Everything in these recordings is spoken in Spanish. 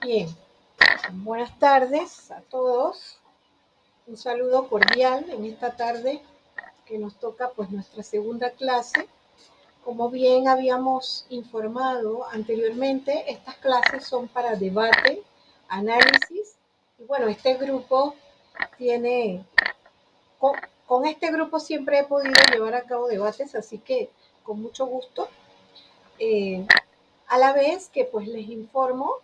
Bien, buenas tardes a todos. Un saludo cordial en esta tarde que nos toca pues nuestra segunda clase. Como bien habíamos informado anteriormente, estas clases son para debate, análisis. Y bueno, este grupo tiene, con, con este grupo siempre he podido llevar a cabo debates, así que con mucho gusto. Eh, a la vez que pues les informo,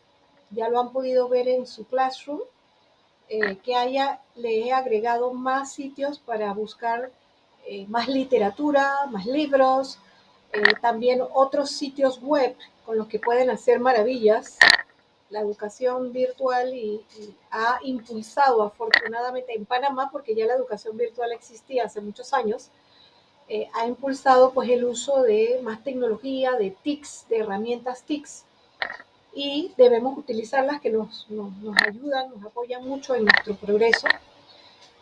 ya lo han podido ver en su classroom, le he agregado más sitios para buscar más literatura, más libros, también otros sitios web con los que pueden hacer maravillas. La educación virtual y ha impulsado afortunadamente en Panamá, porque ya la educación virtual existía hace muchos años, ha impulsado pues el uso de más tecnología, de TICs, de herramientas TICs, y debemos utilizarlas que nos ayudan, nos apoyan mucho en nuestro progreso.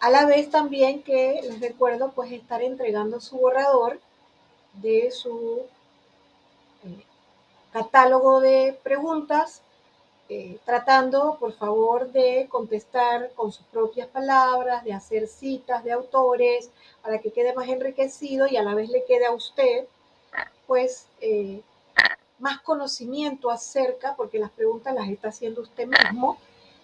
A la vez también que les recuerdo pues estar entregando su borrador de su catálogo de preguntas, tratando por favor de contestar con sus propias palabras, de hacer citas de autores para que quede más enriquecido y a la vez le quede a usted pues más conocimiento acerca, porque las preguntas las está haciendo usted mismo,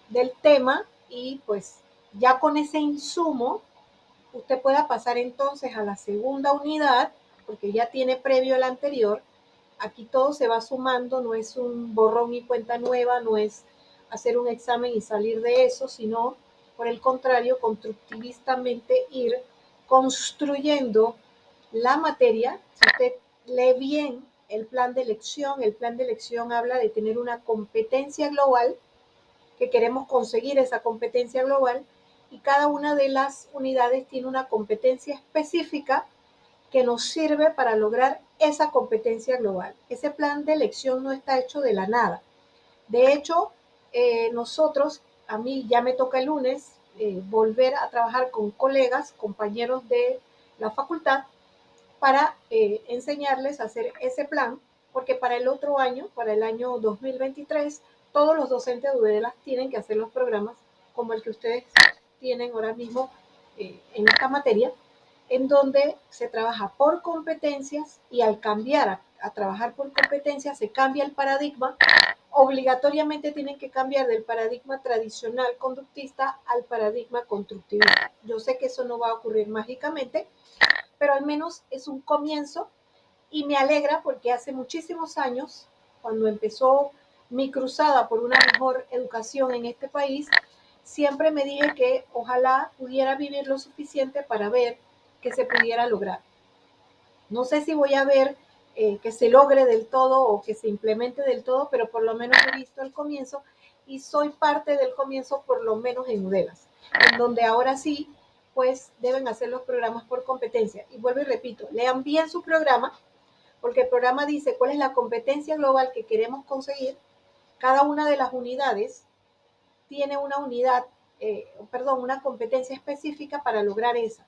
del tema, y pues ya con ese insumo usted pueda pasar entonces a la segunda unidad, porque ya tiene previo el anterior. Aquí todo se va sumando, no es un borrón y cuenta nueva, no es hacer un examen y salir de eso, sino por el contrario, constructivistamente ir construyendo la materia. Si usted lee bien el plan de elección habla de tener una competencia global, que queremos conseguir esa competencia global, y cada una de las unidades tiene una competencia específica que nos sirve para lograr esa competencia global. Ese plan de elección no está hecho de la nada. De hecho, nosotros, a mí ya me toca el lunes volver a trabajar con colegas, compañeros de la facultad, para enseñarles a hacer ese plan, porque para el otro año, para el año 2023, todos los docentes de UDELA tienen que hacer los programas como el que ustedes tienen ahora mismo en esta materia, en donde se trabaja por competencias, y al cambiar a trabajar por competencias se cambia el paradigma. Obligatoriamente tienen que cambiar del paradigma tradicional conductista al paradigma constructivista. Yo sé que eso no va a ocurrir mágicamente, pero al menos es un comienzo, y me alegra porque hace muchísimos años, cuando empezó mi cruzada por una mejor educación en este país, siempre me dije que ojalá pudiera vivir lo suficiente para ver que se pudiera lograr. No sé si voy a ver que se logre del todo o que se implemente del todo, pero por lo menos he visto el comienzo y soy parte del comienzo, por lo menos en UDELAS, en donde ahora sí pues deben hacer los programas por competencia. Y vuelvo y repito, lean bien su programa, porque el programa dice cuál es la competencia global que queremos conseguir. Cada una de las unidades tiene una competencia específica para lograr esa.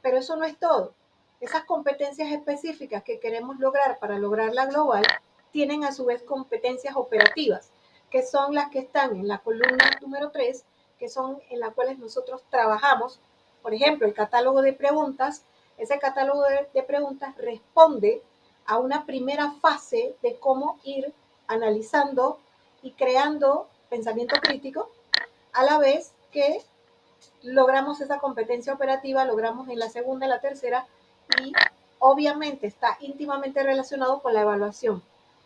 Pero eso no es todo. Esas competencias específicas que queremos lograr para lograr la global tienen a su vez competencias operativas, que son las que están en la columna número 3, que son en las cuales nosotros trabajamos. Por ejemplo, el catálogo de preguntas. Ese catálogo de preguntas responde a una primera fase de cómo ir analizando y creando pensamiento crítico, a la vez que logramos esa competencia operativa, logramos en la segunda, en la tercera, y obviamente está íntimamente relacionado con la evaluación.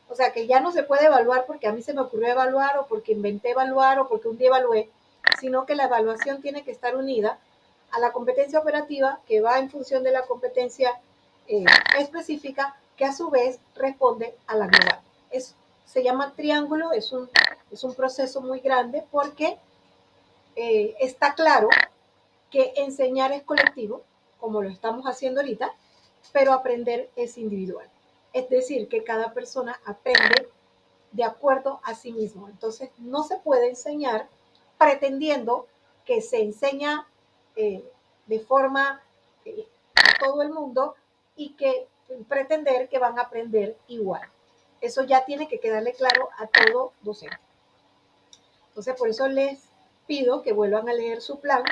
O sea que ya no se puede evaluar porque a mí se me ocurrió evaluar, o porque inventé evaluar, o porque un día evalué, sino que la evaluación tiene que estar unida a la competencia operativa, que va en función de la competencia específica, que a su vez responde a la global. Se llama triángulo, es un proceso muy grande, porque está claro que enseñar es colectivo, como lo estamos haciendo ahorita, pero aprender es individual. Es decir, que cada persona aprende de acuerdo a sí mismo. Entonces, no se puede enseñar pretendiendo que se enseña de forma a todo el mundo, y que pretender que van a aprender igual. Eso ya tiene que quedarle claro a todo docente. Entonces, por eso les pido que vuelvan a leer su plan,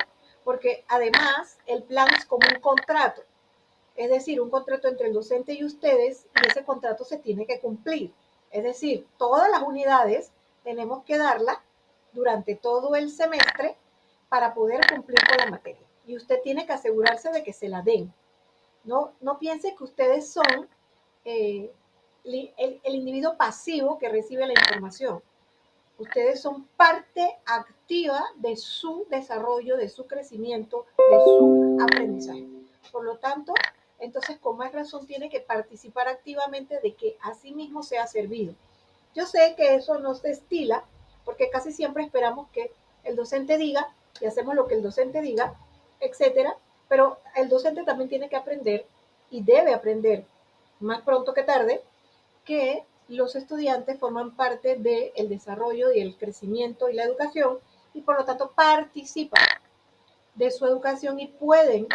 porque además el plan es como un contrato, es decir, un contrato entre el docente y ustedes, y ese contrato se tiene que cumplir. Es decir, todas las unidades tenemos que darla durante todo el semestre para poder cumplir con la materia. Y usted tiene que asegurarse de que se la den. No piense que ustedes son eh, el individuo pasivo que recibe la información. Ustedes son parte activa de su desarrollo, de su crecimiento, de su aprendizaje. Por lo tanto, entonces con más razón tiene que participar activamente de que a sí mismo sea servido. Yo sé que eso no se estila, porque casi siempre esperamos que el docente diga y hacemos lo que el docente diga, etcétera, pero el docente también tiene que aprender y debe aprender más pronto que tarde que los estudiantes forman parte del desarrollo y el crecimiento y la educación y por lo tanto participan de su educación y pueden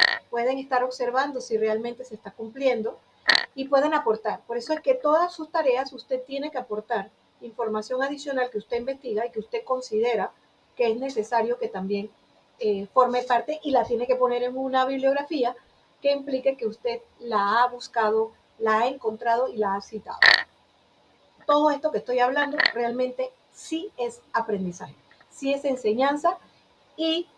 estar observando si realmente se está cumpliendo y pueden aportar. Por eso es que todas sus tareas usted tiene que aportar información adicional que usted investiga y que usted considera que es necesario que también forme parte y la tiene que poner en una bibliografía que implique que usted la ha buscado, la ha encontrado y la ha citado. Todo esto que estoy hablando realmente sí es aprendizaje, sí es enseñanza y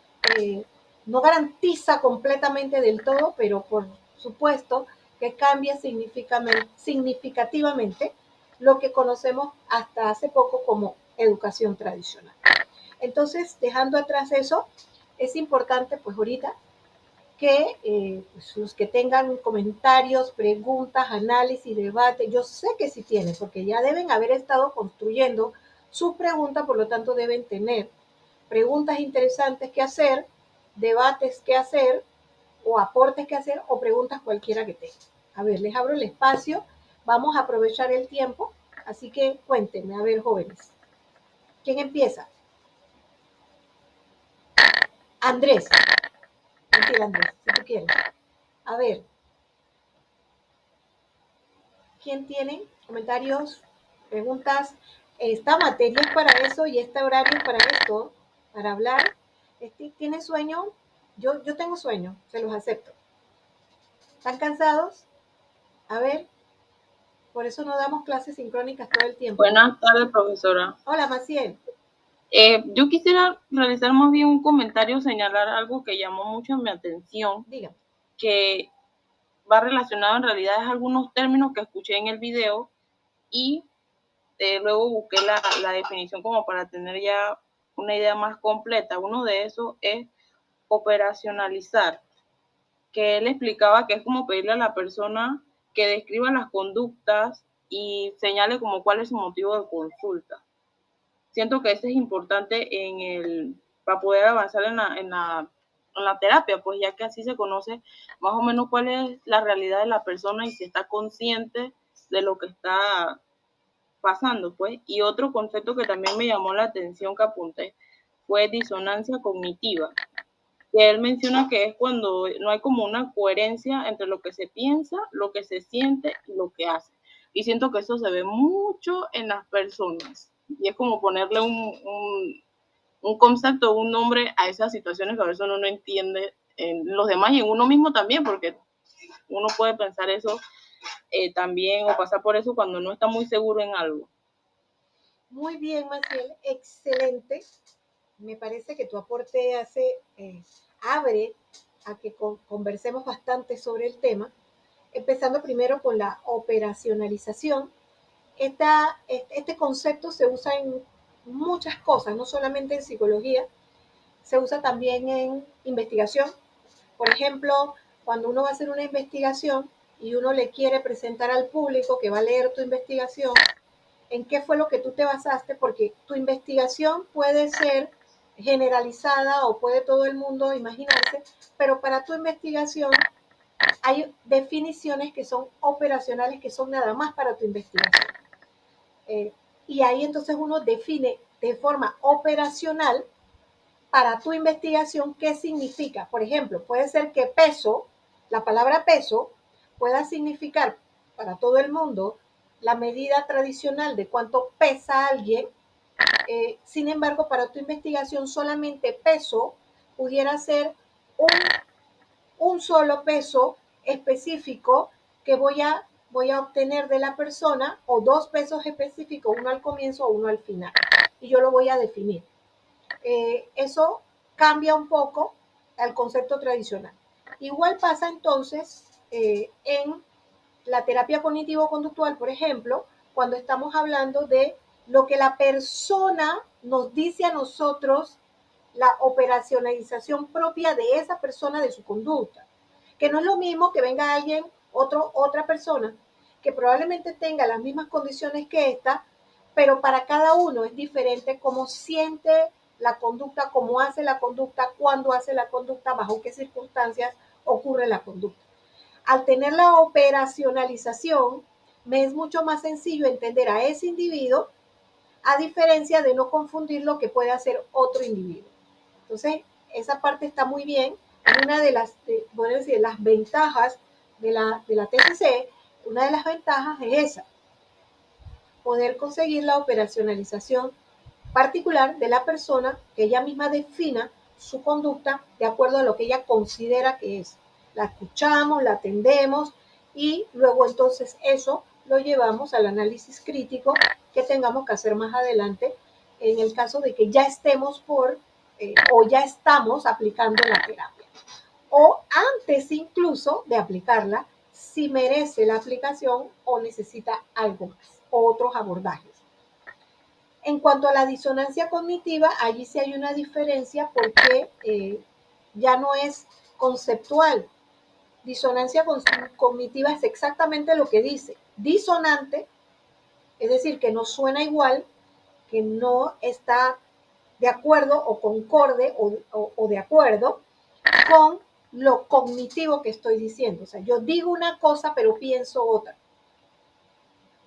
no garantiza completamente del todo, pero por supuesto que cambia significativamente lo que conocemos hasta hace poco como educación tradicional. Entonces, dejando atrás eso, es importante pues ahorita que pues, los que tengan comentarios, preguntas, análisis, debate, yo sé que sí tienen, porque ya deben haber estado construyendo sus preguntas, por lo tanto deben tener preguntas interesantes que hacer, debates que hacer, o aportes que hacer, o preguntas cualquiera que tengan. A ver, les abro el espacio, vamos a aprovechar el tiempo, así que cuéntenme, a ver, jóvenes, ¿quién empieza? Andrés, mentira Andrés, si tú quieres. A ver, ¿quién tiene comentarios, preguntas? Esta materia es para eso y este horario es para esto, para hablar. ¿Tiene sueño? Yo tengo sueño, se los acepto. ¿Están cansados? A ver, por eso no damos clases sincrónicas todo el tiempo. Buenas tardes, profesora. Hola, Maciel. Yo quisiera realizar más bien un comentario, señalar algo que llamó mucho mi atención, Dígame. que va relacionado en realidad a algunos términos que escuché en el video y luego busqué la definición como para tener ya una idea más completa. Uno de esos es operacionalizar, que él explicaba que es como pedirle a la persona que describa las conductas y señale como cuál es su motivo de consulta. Siento que eso es importante para poder avanzar en la terapia, pues ya que así se conoce más o menos cuál es la realidad de la persona y si está consciente de lo que está pasando, pues. Y otro concepto que también me llamó la atención que apunté fue disonancia cognitiva, que él menciona que es cuando no hay como una coherencia entre lo que se piensa, lo que se siente y lo que hace. Y siento que eso se ve mucho en las personas. Y es como ponerle un concepto, un nombre a esas situaciones que a veces uno no entiende en los demás y en uno mismo también, porque uno puede pensar eso también o pasar por eso cuando no está muy seguro en algo. Muy bien, Maciel, excelente. Me parece que tu aporte abre a que conversemos bastante sobre el tema, empezando primero con la operacionalización. Este concepto se usa en muchas cosas, no solamente en psicología, se usa también en investigación. Por ejemplo, cuando uno va a hacer una investigación y uno le quiere presentar al público que va a leer tu investigación, en qué fue lo que tú te basaste, porque tu investigación puede ser generalizada o puede todo el mundo imaginarse, pero para tu investigación hay definiciones que son operacionales, que son nada más para tu investigación. Y ahí entonces uno define de forma operacional para tu investigación qué significa. Por ejemplo, puede ser que peso, la palabra peso, pueda significar para todo el mundo la medida tradicional de cuánto pesa alguien, Sin embargo, para tu investigación solamente peso pudiera ser un solo peso específico que voy a obtener de la persona, o dos pesos específicos, uno al comienzo o uno al final. Y yo lo voy a definir. Eso cambia un poco al concepto tradicional. Igual pasa entonces en la terapia cognitivo-conductual, por ejemplo, cuando estamos hablando de lo que la persona nos dice a nosotros, la operacionalización propia de esa persona, de su conducta. Que no es lo mismo que venga alguien, otra persona, que probablemente tenga las mismas condiciones que esta, pero para cada uno es diferente cómo siente la conducta, cómo hace la conducta, cuándo hace la conducta, bajo qué circunstancias ocurre la conducta. Al tener la operacionalización, me es mucho más sencillo entender a ese individuo, a diferencia de no confundir lo que puede hacer otro individuo. Entonces, esa parte está muy bien. Una de las, decir, las ventajas de la TCC, una de las ventajas es esa, poder conseguir la operacionalización particular de la persona, que ella misma defina su conducta de acuerdo a lo que ella considera que es. La escuchamos, la atendemos y luego entonces eso lo llevamos al análisis crítico que tengamos que hacer más adelante en el caso de que ya estemos o ya estamos aplicando la terapia. O antes incluso de aplicarla, si merece la aplicación o necesita algo más, o otros abordajes. En cuanto a la disonancia cognitiva, allí sí hay una diferencia porque ya no es conceptual. Disonancia cognitiva es exactamente lo que dice. Disonante, es decir, que no suena igual, que no está de acuerdo o concorde o de acuerdo con lo cognitivo que estoy diciendo. O sea, yo digo una cosa pero pienso otra.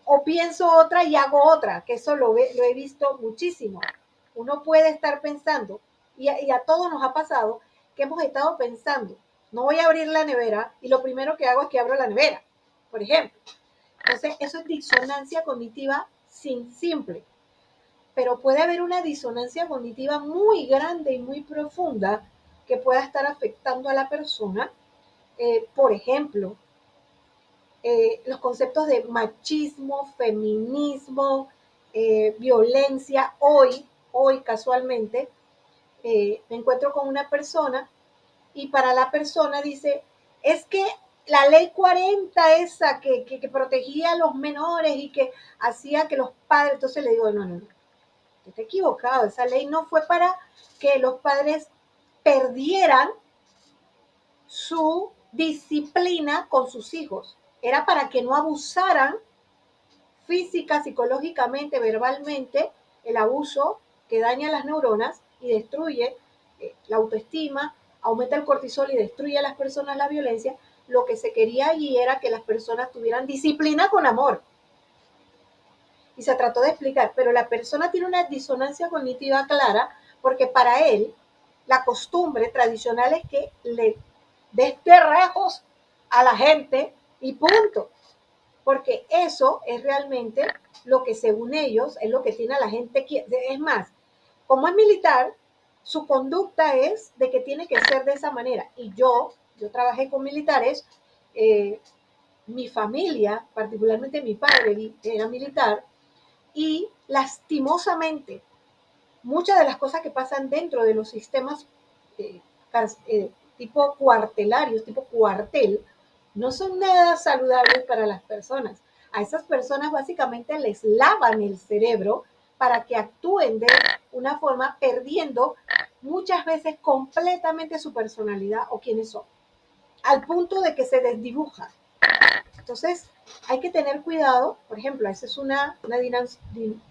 O pienso otra y hago otra, que eso lo he visto muchísimo. Uno puede estar pensando, y a todos nos ha pasado, que hemos estado pensando, no voy a abrir la nevera, y lo primero que hago es que abro la nevera, por ejemplo. Entonces, eso es disonancia cognitiva simple. Pero puede haber una disonancia cognitiva muy grande y muy profunda que pueda estar afectando a la persona. Por ejemplo, los conceptos de machismo, feminismo, violencia. Hoy casualmente, me encuentro con una persona y para la persona dice, es que la ley 40 esa que protegía a los menores y que hacía que los padres, entonces le digo, no, te he equivocado, esa ley no fue para que los padres perdieran su disciplina con sus hijos, era para que no abusaran física, psicológicamente, verbalmente, el abuso que daña las neuronas y destruye la autoestima, aumenta el cortisol y destruye a las personas la violencia. Lo que se quería allí era que las personas tuvieran disciplina con amor. Y se trató de explicar, pero la persona tiene una disonancia cognitiva clara porque para él la costumbre tradicional es que le des terrejos a la gente y punto. Porque eso es realmente lo que según ellos es lo que tiene a la gente. Es más, como es militar, su conducta es de que tiene que ser de esa manera. Y yo trabajé con militares, mi familia, particularmente mi padre era militar, y lastimosamente muchas de las cosas que pasan dentro de los sistemas eh, tipo cuartelarios, tipo cuartel, no son nada saludables para las personas. A esas personas básicamente les lavan el cerebro para que actúen de una forma perdiendo muchas veces completamente su personalidad o quiénes son, al punto de que se desdibuja. Entonces, hay que tener cuidado, por ejemplo, esa es una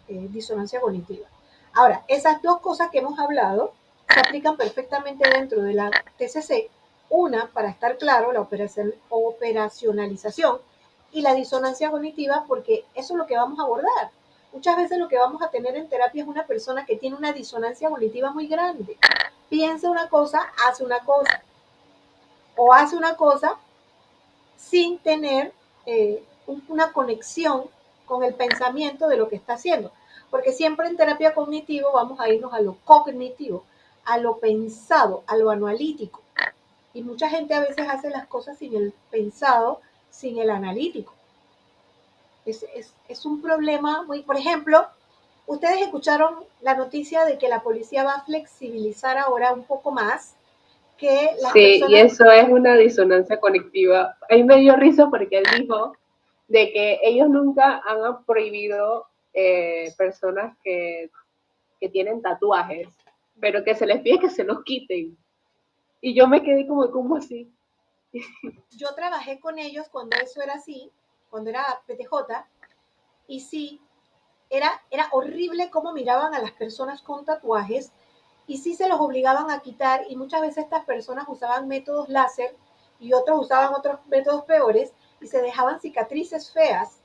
disonancia cognitiva. Ahora, esas dos cosas que hemos hablado se aplican perfectamente dentro de la TCC. Una, para estar claro, la operacionalización y la disonancia cognitiva, porque eso es lo que vamos a abordar. Muchas veces lo que vamos a tener en terapia es una persona que tiene una disonancia cognitiva muy grande. Piensa una cosa, hace una cosa. O hace una cosa sin tener una conexión con el pensamiento de lo que está haciendo. Porque siempre en terapia cognitivo vamos a irnos a lo cognitivo, a lo pensado, a lo analítico. Y mucha gente a veces hace las cosas sin el pensado, sin el analítico. Es un problema muy, por ejemplo, ustedes escucharon la noticia de que la policía va a flexibilizar ahora un poco más que las Sí, y personas. eso es una disonancia conectiva. Ahí me dio risa porque él dijo de que ellos nunca han prohibido personas que tienen tatuajes, pero que se les pide que se los quiten. Y yo me quedé como, ¿cómo así? Yo trabajé con ellos cuando eso era así, cuando era PTJ, y sí, era horrible cómo miraban a las personas con tatuajes y sí se los obligaban a quitar y muchas veces estas personas usaban métodos láser y otros usaban otros métodos peores y se dejaban cicatrices feas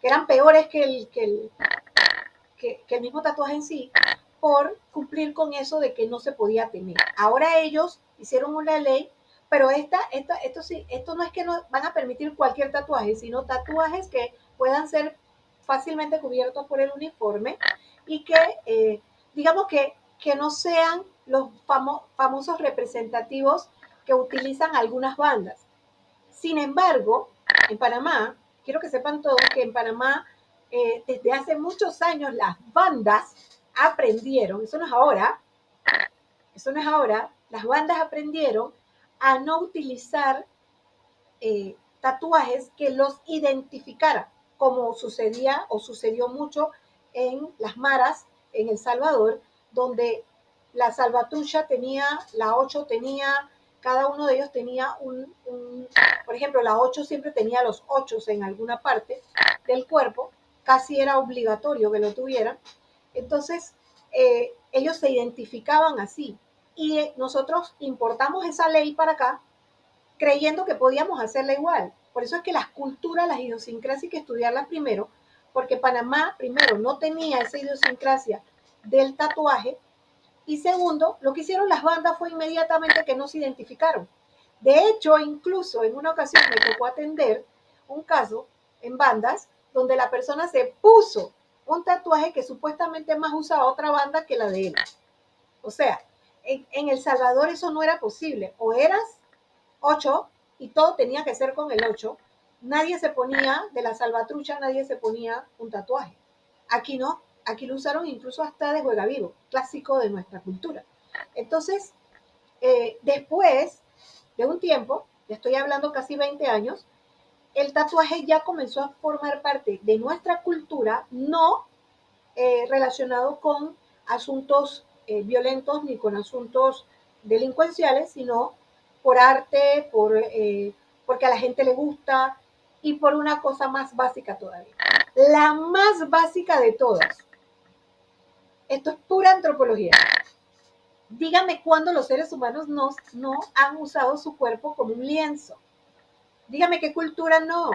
que eran peores que el mismo tatuaje en sí por cumplir con eso de que no se podía tener. Ahora ellos hicieron una ley, pero esto no es que no van a permitir cualquier tatuaje, sino tatuajes que puedan ser fácilmente cubiertos por el uniforme y que, digamos que no sean los famosos representativos que utilizan algunas bandas. Sin embargo, en Panamá, quiero que sepan todos que en Panamá, desde hace muchos años, las bandas aprendieron, eso no es ahora, las bandas aprendieron a no utilizar tatuajes que los identificaran, como sucedía o sucedió mucho en las maras en El Salvador, donde la salvatrucha tenía, la 8 tenía, cada uno de ellos tenía por ejemplo, la 8 siempre tenía los 8 en alguna parte del cuerpo, casi era obligatorio que lo tuvieran. Entonces, ellos se identificaban así. Y nosotros importamos esa ley para acá creyendo que podíamos hacerla igual. Por eso es que las culturas, las idiosincrasias hay que estudiarlas primero, porque Panamá, primero, no tenía esa idiosincrasia del tatuaje, y segundo, lo que hicieron las bandas fue inmediatamente que no se identificaron. De hecho, incluso en una ocasión me tocó atender un caso en bandas donde la persona se puso un tatuaje que supuestamente más usaba otra banda que la de él. O sea, en El Salvador eso no era posible. O eras 8 y todo tenía que ser con el 8. Nadie se ponía de la salvatrucha, nadie se ponía un tatuaje. Aquí no, aquí lo usaron incluso hasta de juega vivo, clásico de nuestra cultura. Entonces, después de un tiempo, estoy hablando casi 20 años, el tatuaje ya comenzó a formar parte de nuestra cultura, no relacionado con asuntos violentos ni con asuntos delincuenciales, sino por arte, porque a la gente le gusta y por una cosa más básica todavía. La más básica de todas. Esto es pura antropología. Dígame cuándo los seres humanos no han usado su cuerpo como un lienzo. Dígame qué cultura no.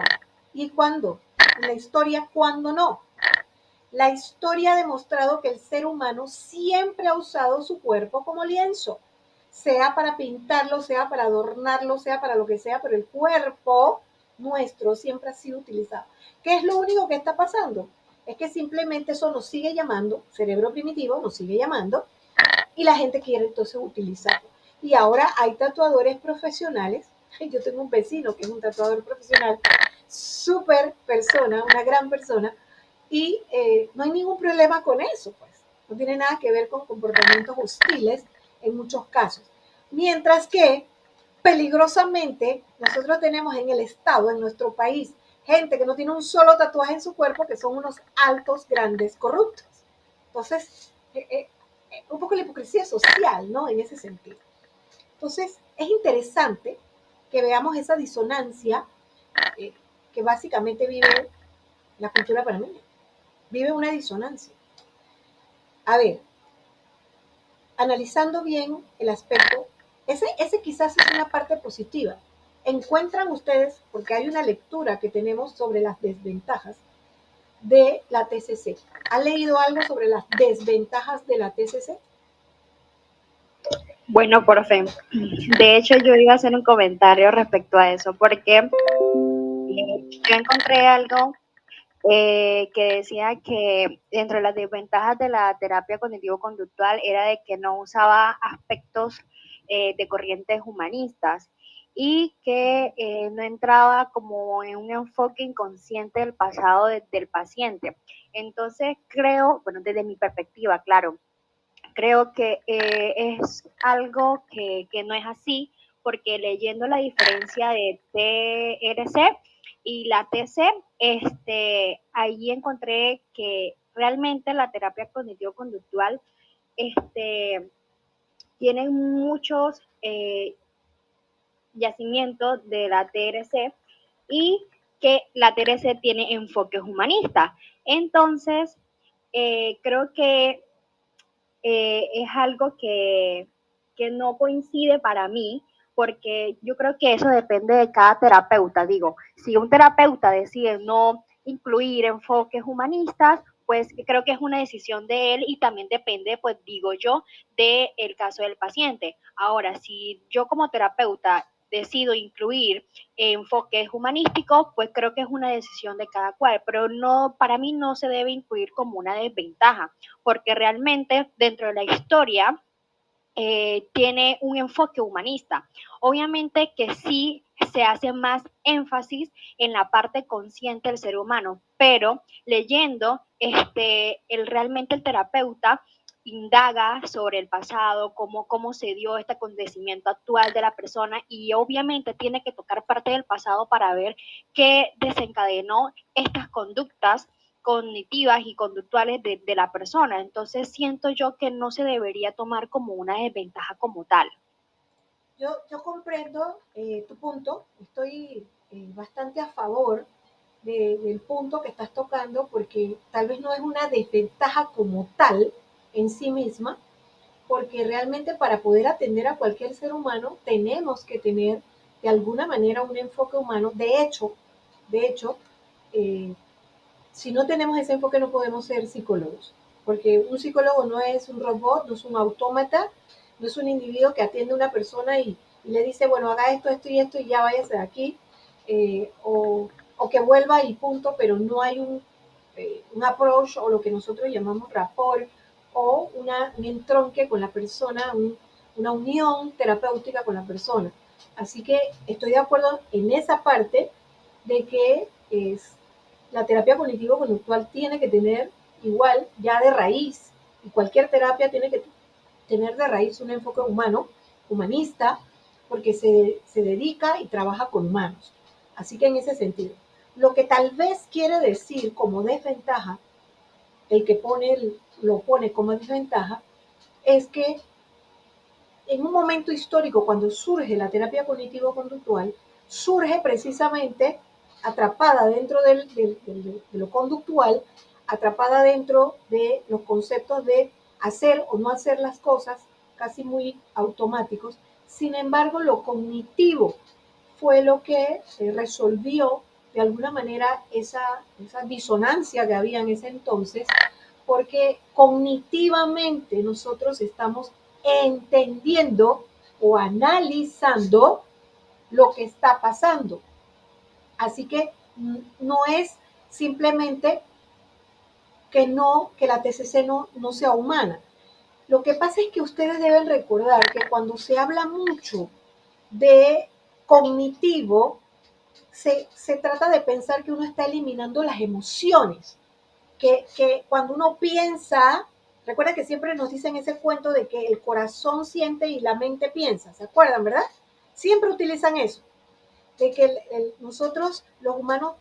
¿Y cuándo? En la historia, ¿cuándo no? La historia ha demostrado que el ser humano siempre ha usado su cuerpo como lienzo, sea para pintarlo, sea para adornarlo, sea para lo que sea, pero el cuerpo nuestro siempre ha sido utilizado. ¿Qué es lo único que está pasando? Es que simplemente eso nos sigue llamando, cerebro primitivo nos sigue llamando, y la gente quiere entonces utilizarlo. Y ahora hay tatuadores profesionales. Yo tengo un vecino que es un tatuador profesional, súper persona, una gran persona, y no hay ningún problema con eso, pues. No tiene nada que ver con comportamientos hostiles en muchos casos. Mientras que, peligrosamente, nosotros tenemos en el Estado, en nuestro país, gente que no tiene un solo tatuaje en su cuerpo, que son unos altos, grandes, corruptos. Entonces, un poco la hipocresía social, ¿no? En ese sentido. Entonces, es interesante que veamos esa disonancia que básicamente vive la cultura panameña. Vive una disonancia. A ver, analizando bien el aspecto, ese quizás es una parte positiva. Encuentran ustedes, porque hay una lectura que tenemos sobre las desventajas de la TCC. ¿Han leído algo sobre las desventajas de la TCC? Bueno, profe, de hecho yo iba a hacer un comentario respecto a eso, porque yo encontré algo que decía que dentro de las desventajas de la terapia cognitivo-conductual era de que no usaba aspectos de corrientes humanistas y que no entraba como en un enfoque inconsciente del pasado del paciente. Entonces creo, bueno, desde mi perspectiva, claro, creo que es algo que no es así, porque leyendo la diferencia de TRC y la TC, ahí encontré que realmente la terapia cognitivo-conductual tiene muchos yacimientos de la TRC y que la TRC tiene enfoques humanistas. Entonces, creo que es algo que no coincide para mí, porque yo creo que eso depende de cada terapeuta. Digo, si un terapeuta decide no incluir enfoques humanistas, pues creo que es una decisión de él y también depende, pues digo yo, del caso del paciente. Ahora, si yo como terapeuta decido incluir enfoques humanísticos, pues creo que es una decisión de cada cual, pero no, para mí no se debe incluir como una desventaja, porque realmente dentro de la historia tiene un enfoque humanista. Obviamente que sí se hace más énfasis en la parte consciente del ser humano, pero leyendo, realmente el terapeuta indaga sobre el pasado, cómo se dio este acontecimiento actual de la persona y obviamente tiene que tocar parte del pasado para ver qué desencadenó estas conductas cognitivas y conductuales de la persona. Entonces siento yo que no se debería tomar como una desventaja como tal. Yo comprendo tu punto, estoy bastante a favor del punto que estás tocando porque tal vez no es una desventaja como tal en sí misma, porque realmente para poder atender a cualquier ser humano tenemos que tener de alguna manera un enfoque humano. De hecho, eh, si no tenemos ese enfoque no podemos ser psicólogos, porque un psicólogo no es un robot, no es un autómata, no es un individuo que atiende a una persona y le dice, bueno, haga esto, esto y esto y ya váyase de aquí, o que vuelva y punto, pero no hay un approach o lo que nosotros llamamos rapport o un entronque con la persona, una unión terapéutica con la persona. Así que estoy de acuerdo en esa parte de que la terapia cognitivo-conductual tiene que tener igual ya de raíz, y cualquier terapia tiene que tener de raíz un enfoque humano, humanista, porque se dedica y trabaja con humanos. Así que en ese sentido, lo que tal vez quiere decir como desventaja, el que lo pone como desventaja, es que en un momento histórico, cuando surge la terapia cognitivo-conductual, surge precisamente atrapada dentro de lo conductual, atrapada dentro de los conceptos de hacer o no hacer las cosas, casi muy automáticos. Sin embargo, lo cognitivo fue lo que resolvió de alguna manera esa disonancia que había en ese entonces, porque cognitivamente nosotros estamos entendiendo o analizando lo que está pasando. Así que no es simplemente que la TCC no sea humana. Lo que pasa es que ustedes deben recordar que cuando se habla mucho de cognitivo, se trata de pensar que uno está eliminando las emociones, que cuando uno piensa, recuerda que siempre nos dicen ese cuento de que el corazón siente y la mente piensa, ¿se acuerdan, verdad? Siempre utilizan eso, de que nosotros los humanos,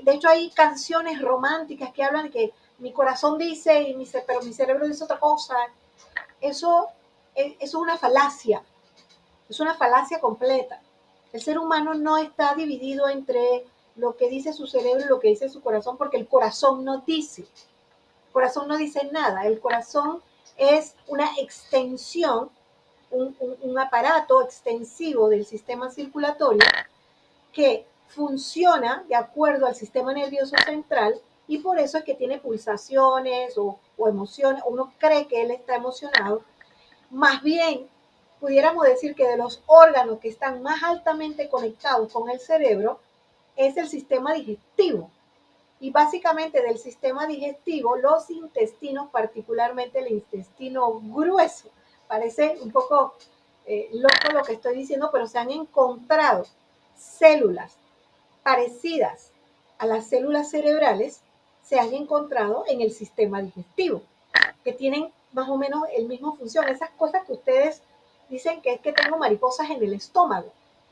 de hecho hay canciones románticas que hablan de que mi corazón dice, pero mi cerebro dice otra cosa. Eso es una falacia completa. El ser humano no está dividido entre lo que dice su cerebro y lo que dice su corazón, porque el corazón no dice. El corazón no dice nada. El corazón es una extensión, un aparato extensivo del sistema circulatorio que funciona de acuerdo al sistema nervioso central y por eso es que tiene pulsaciones o emociones. Uno cree que él está emocionado. Más bien, pudiéramos decir que de los órganos que están más altamente conectados con el cerebro es el sistema digestivo. Y básicamente del sistema digestivo, los intestinos, particularmente el intestino grueso, parece un poco loco lo que estoy diciendo, pero se han encontrado células parecidas a las células cerebrales, se han encontrado en el sistema digestivo, que tienen más o menos el mismo función. Esas cosas que ustedes dicen que es que tengo mariposas en el estómago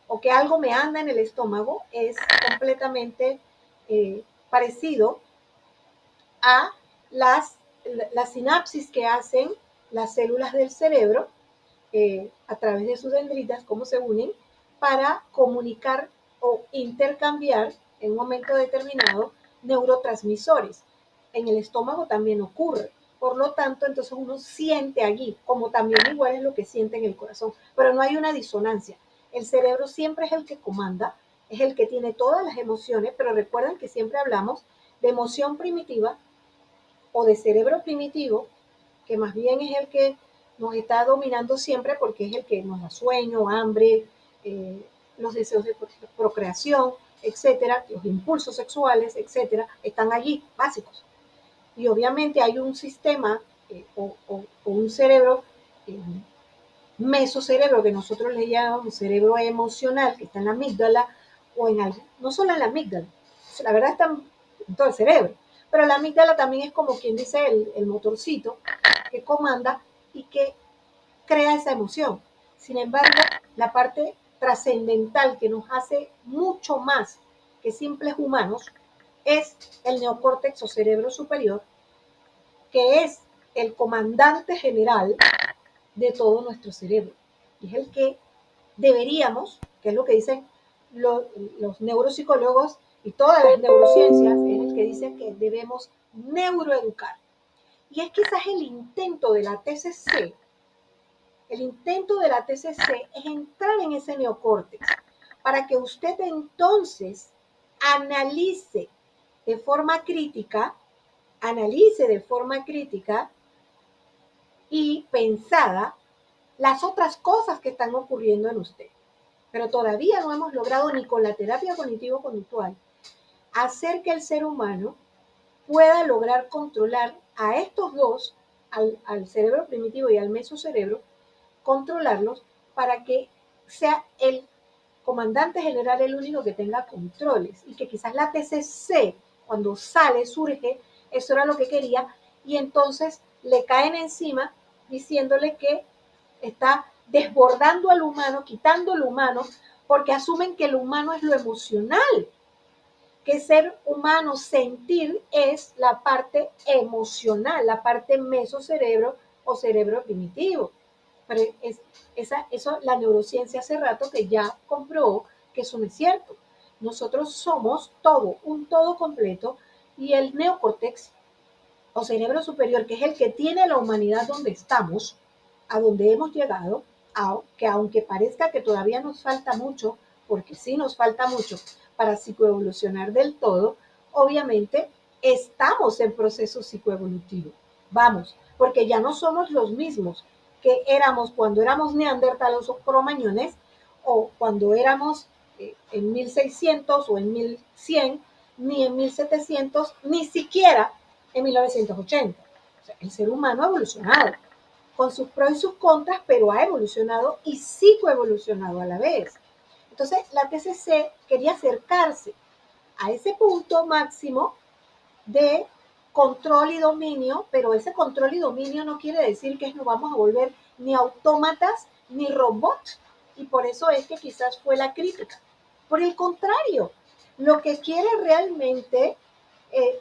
o que algo me anda en el estómago, es completamente parecido a las sinapsis que hacen las células del cerebro a través de sus dendritas, cómo se unen para comunicar o intercambiar en un momento determinado neurotransmisores. En el estómago también ocurre. Por lo tanto, entonces uno siente allí, como también igual es lo que siente en el corazón, pero no hay una disonancia. El cerebro siempre es el que comanda, es el que tiene todas las emociones, pero recuerden que siempre hablamos de emoción primitiva o de cerebro primitivo, que más bien es el que nos está dominando siempre porque es el que nos da sueño, hambre, los deseos de procreación, etcétera, los impulsos sexuales, etcétera, están allí, básicos. Y obviamente hay un sistema o un cerebro, mesocerebro, que nosotros le llamamos cerebro emocional, que está en la amígdala, o en algo, no solo en la amígdala, la verdad está en todo el cerebro, pero la amígdala también es como quien dice el motorcito que comanda y que crea esa emoción. Sin embargo, la parte trascendental que nos hace mucho más que simples humanos es el neocórtex o cerebro superior, que es el comandante general de todo nuestro cerebro. Y es el que deberíamos, que es lo que dicen los neuropsicólogos y todas las neurociencias, es el que dicen que debemos neuroeducar. Y es quizás el intento de la TCC, es entrar en ese neocórtex para que usted entonces analice de forma crítica y pensada las otras cosas que están ocurriendo en usted. Pero todavía no hemos logrado ni con la terapia cognitivo-conductual hacer que el ser humano pueda lograr controlar a estos dos, al cerebro primitivo y al mesocerebro, controlarlos para que sea el comandante general el único que tenga controles y que quizás la TCC cuando sale, surge, eso era lo que quería y entonces le caen encima diciéndole que está desbordando al humano, quitando lo humano, porque asumen que lo humano es lo emocional, que ser humano, sentir, es la parte emocional, la parte mesocerebro o cerebro primitivo. Pero eso la neurociencia hace rato que ya comprobó que eso no es cierto. Nosotros somos todo, un todo completo, y el neocórtex o cerebro superior, que es el que tiene la humanidad donde estamos, a donde hemos llegado, que aunque parezca que todavía nos falta mucho, porque sí nos falta mucho para psicoevolucionar del todo, obviamente estamos en proceso psicoevolutivo. Vamos, porque ya no somos los mismos que éramos cuando éramos neandertales o cromañones, o cuando éramos en 1600 o en 1100, ni en 1700, ni siquiera en 1980. O sea, el ser humano ha evolucionado con sus pros y sus contras, pero ha evolucionado y psicoevolucionado a la vez. Entonces, la TCC quería acercarse a ese punto máximo de control y dominio, pero ese control y dominio no quiere decir que nos vamos a volver ni autómatas ni robots, y por eso es que quizás fue la crítica. Por el contrario, lo que quiere realmente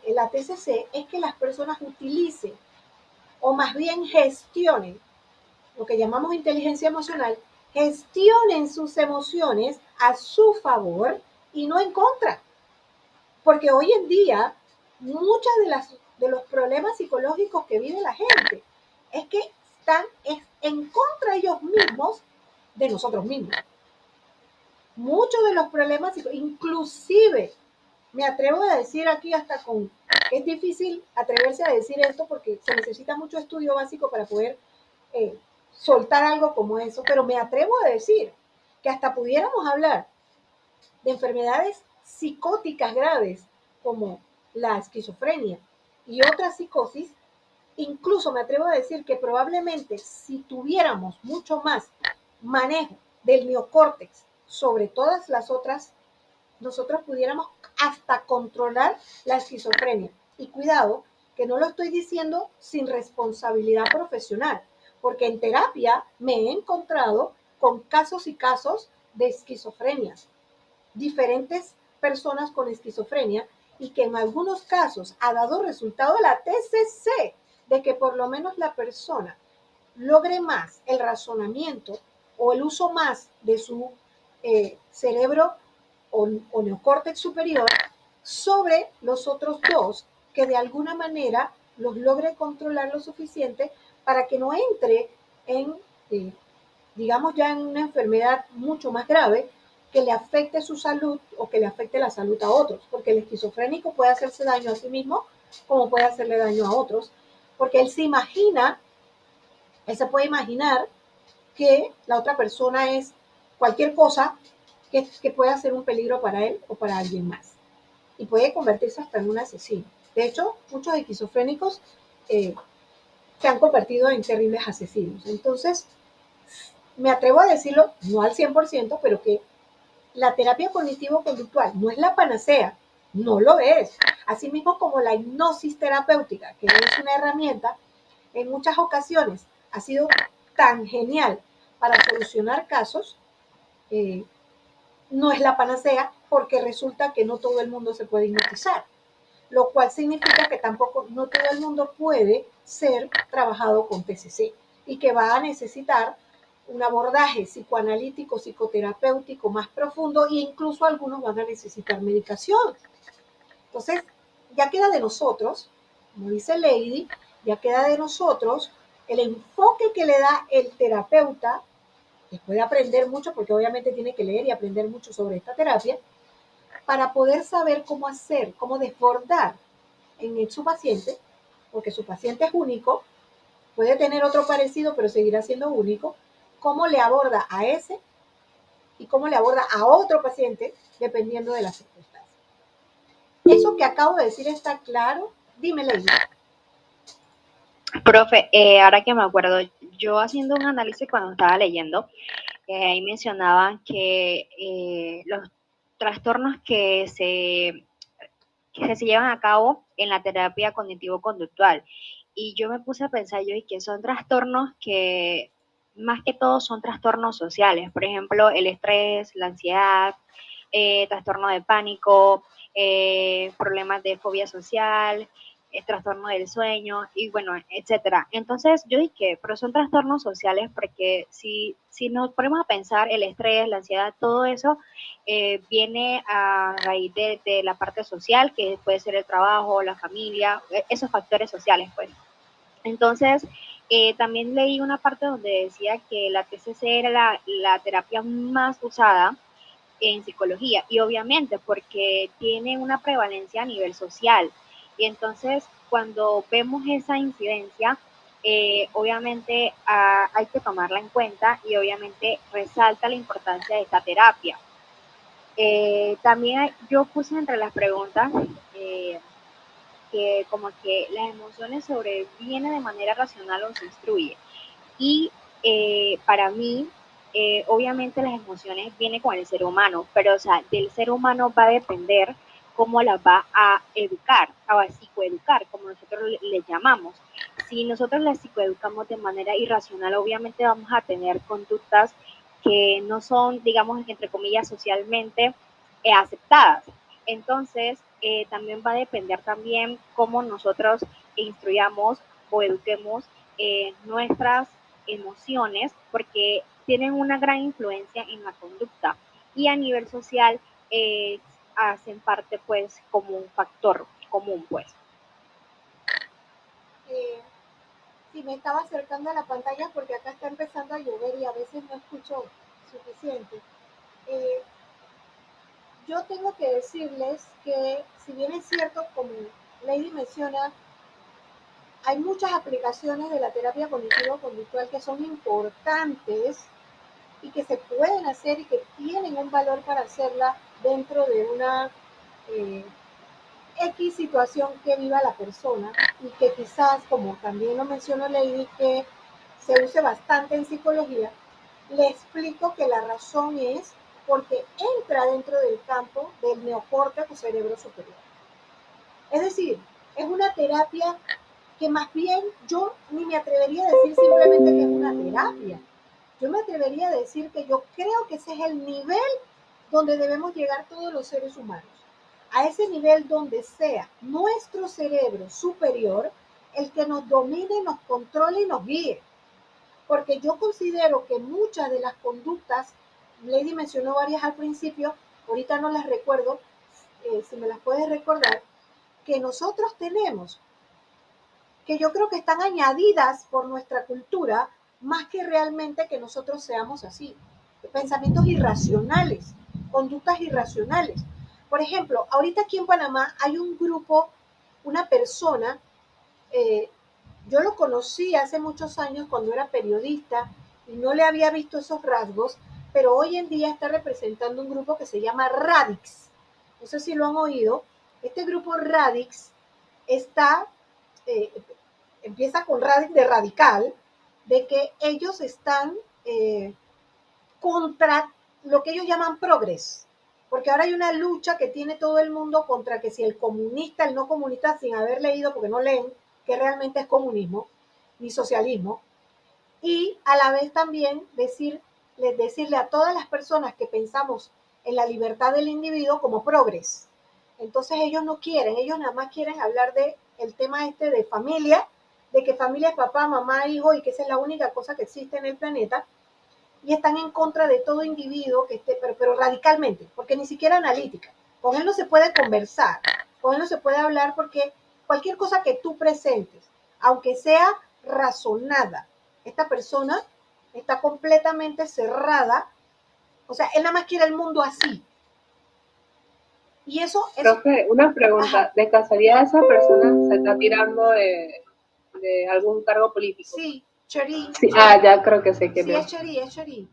la TCC es que las personas utilicen o más bien gestionen lo que llamamos inteligencia emocional, gestionen sus emociones a su favor y no en contra. Porque hoy en día, muchos de los problemas psicológicos que vive la gente es que están en contra ellos mismos de nosotros mismos. Muchos de los problemas, inclusive, me atrevo a decir aquí hasta con, es difícil atreverse a decir esto porque se necesita mucho estudio básico para poder soltar algo como eso, pero me atrevo a decir que hasta pudiéramos hablar de enfermedades psicóticas graves como la esquizofrenia y otras psicosis. Incluso me atrevo a decir que probablemente si tuviéramos mucho más manejo del neocórtex sobre todas las otras, nosotros pudiéramos hasta controlar la esquizofrenia. Y cuidado, que no lo estoy diciendo sin responsabilidad profesional, porque en terapia me he encontrado con casos y casos de esquizofrenia, diferentes personas con esquizofrenia, y que en algunos casos ha dado resultado la TCC de que por lo menos la persona logre más el razonamiento o el uso más de su cerebro o neocórtex superior sobre los otros dos, que de alguna manera los logre controlar lo suficiente para que no entre en, digamos, ya en una enfermedad mucho más grave que le afecte su salud o que le afecte la salud a otros, porque el esquizofrénico puede hacerse daño a sí mismo como puede hacerle daño a otros, porque él se imagina, él se puede imaginar que la otra persona es cualquier cosa que pueda ser un peligro para él o para alguien más. Y puede convertirse hasta en un asesino. De hecho, muchos esquizofrénicos se han convertido en terribles asesinos. Entonces, me atrevo a decirlo, no al 100%, pero que la terapia cognitivo-conductual no es la panacea, no lo es. Asimismo como la hipnosis terapéutica, que es una herramienta, en muchas ocasiones ha sido tan genial para solucionar casos, no es la panacea, porque resulta que no todo el mundo se puede hipnotizar, lo cual significa que tampoco no todo el mundo puede ser trabajado con TCC y que va a necesitar un abordaje psicoanalítico, psicoterapéutico más profundo, e incluso algunos van a necesitar medicación. Entonces, ya queda de nosotros, como dice Lady, ya queda de nosotros el enfoque que le da el terapeuta, que puede aprender mucho, porque obviamente tiene que leer y aprender mucho sobre esta terapia, para poder saber cómo hacer, cómo desbordar en su paciente, porque su paciente es único, puede tener otro parecido, pero seguirá siendo único, cómo le aborda a ese y cómo le aborda a otro paciente, dependiendo de las circunstancias. ¿Eso que acabo de decir está claro? Dime, Lady. Profe, ahora que me acuerdo, yo haciendo un análisis cuando estaba leyendo, ahí mencionaban que los trastornos que se llevan a cabo en la terapia cognitivo-conductual. Y yo me puse a pensar yo y que son trastornos que más que todo son trastornos sociales. Por ejemplo, el estrés, la ansiedad, trastorno de pánico, problemas de fobia social, trastorno del sueño y bueno, etcétera. Entonces yo dije, pero son trastornos sociales porque si nos ponemos a pensar el estrés, la ansiedad, todo eso viene a raíz de la parte social, que puede ser el trabajo, la familia, esos factores sociales, pues. Entonces, también leí una parte donde decía que la TCC era la terapia más usada en psicología y obviamente porque tiene una prevalencia a nivel social. Y entonces, cuando vemos esa incidencia, obviamente hay que tomarla en cuenta y obviamente resalta la importancia de esta terapia. También yo puse entre las preguntas que como que las emociones sobrevienen de manera racional o se instruye. Y para mí, obviamente las emociones vienen con el ser humano, pero o sea, del ser humano va a depender cómo las va a educar, a psicoeducar, como nosotros le llamamos. Si nosotros las psicoeducamos de manera irracional, obviamente vamos a tener conductas que no son, digamos, entre comillas, socialmente aceptadas. Entonces, también va a depender también cómo nosotros instruyamos o eduquemos nuestras emociones, porque tienen una gran influencia en la conducta y a nivel social hacen parte pues como un factor común pues. Sí, me estaba acercando a la pantalla porque acá está empezando a llover y a veces no escucho suficiente. Yo tengo que decirles que, si bien es cierto, como Lady menciona, hay muchas aplicaciones de la terapia cognitivo-conductual que son importantes y que se pueden hacer y que tienen un valor para hacerla dentro de una, eh, X situación que viva la persona y que quizás, como también lo mencionó Lady, que se use bastante en psicología, le explico que la razón es porque entra dentro del campo del neocórtex o cerebro superior. Es decir, es una terapia que más bien yo ni me atrevería a decir simplemente que es una terapia. Yo me atrevería a decir que yo creo que ese es el nivel donde debemos llegar todos los seres humanos. A ese nivel donde sea nuestro cerebro superior el que nos domine, nos controle y nos guíe. Porque yo considero que muchas de las conductas, Lady mencionó varias al principio, ahorita no las recuerdo, si me las puedes recordar, que nosotros tenemos, que yo creo que están añadidas por nuestra cultura, más que realmente que nosotros seamos así. Pensamientos irracionales, conductas irracionales. Por ejemplo, ahorita aquí en Panamá hay un grupo, una persona, eh, yo lo conocí hace muchos años cuando era periodista y no le había visto esos rasgos, pero hoy en día está representando un grupo que se llama Radix. No sé si lo han oído. Este grupo Radix está, eh, empieza con Radix de radical, de que ellos están contra lo que ellos llaman progres. Porque ahora hay una lucha que tiene todo el mundo contra que si el comunista, el no comunista, sin haber leído, porque no leen, que realmente es comunismo, ni socialismo, y a la vez también decirle a todas las personas que pensamos en la libertad del individuo como progres. Entonces ellos no quieren, ellos nada más quieren hablar de el tema este de familia, de que familia es papá, mamá, hijo y que esa es la única cosa que existe en el planeta, y están en contra de todo individuo que esté, pero radicalmente, porque ni siquiera analítica. Con él no se puede conversar, con él no se puede hablar porque cualquier cosa que tú presentes, aunque sea razonada, esta persona está completamente cerrada, o sea, él nada más quiere el mundo así. Y eso es... Profe, una pregunta, Ajá. ¿de casualidad esa persona se está tirando de algún cargo político? Sí, Cherí. Sí, ya creo que sé quién Sí, es. es Cherí.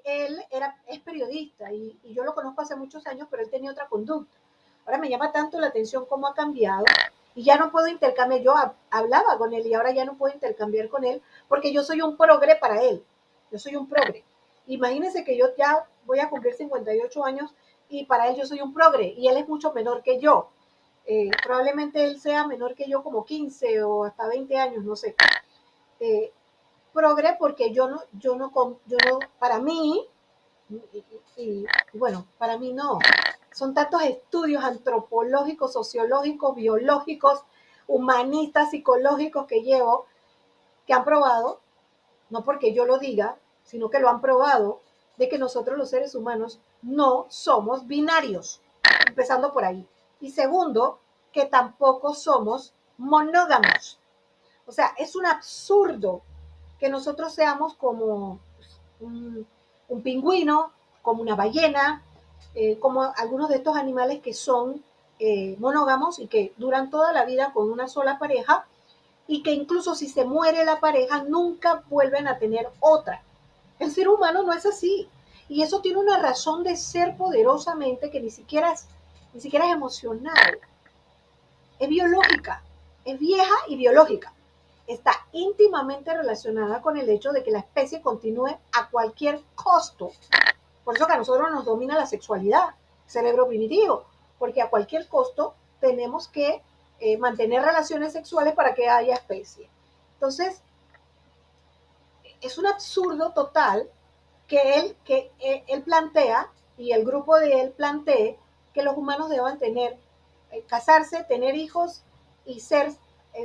Él es periodista y yo lo conozco hace muchos años, pero él tenía otra conducta. Ahora me llama tanto la atención cómo ha cambiado y ya no puedo intercambiar. Yo hablaba con él y ahora ya no puedo intercambiar con él porque yo soy un progre para él. Yo soy un progre. Imagínense que yo ya voy a cumplir 58 años y para él yo soy un progre y él es mucho menor que yo. Probablemente él sea menor que yo como 15 o hasta 20 años, no sé. Eh, Progre porque para mí, y bueno, para mí no, son tantos estudios antropológicos, sociológicos, biológicos, humanistas, psicológicos que llevo, que han probado, no porque yo lo diga, sino que lo han probado, de que nosotros los seres humanos no somos binarios, empezando por ahí. Y segundo, que tampoco somos monógamos. O sea, es un absurdo que nosotros seamos como un pingüino, como una ballena, como algunos de estos animales que son monógamos y que duran toda la vida con una sola pareja y que incluso si se muere la pareja nunca vuelven a tener otra. El ser humano no es así. Y eso tiene una razón de ser poderosamente que ni siquiera es emocional, es biológica, es vieja y biológica. Está íntimamente relacionada con el hecho de que la especie continúe a cualquier costo. Por eso que a nosotros nos domina la sexualidad, cerebro primitivo, porque a cualquier costo tenemos que mantener relaciones sexuales para que haya especie. Entonces, es un absurdo total que él plantea y el grupo de él plantee que los humanos deban casarse, tener hijos y ser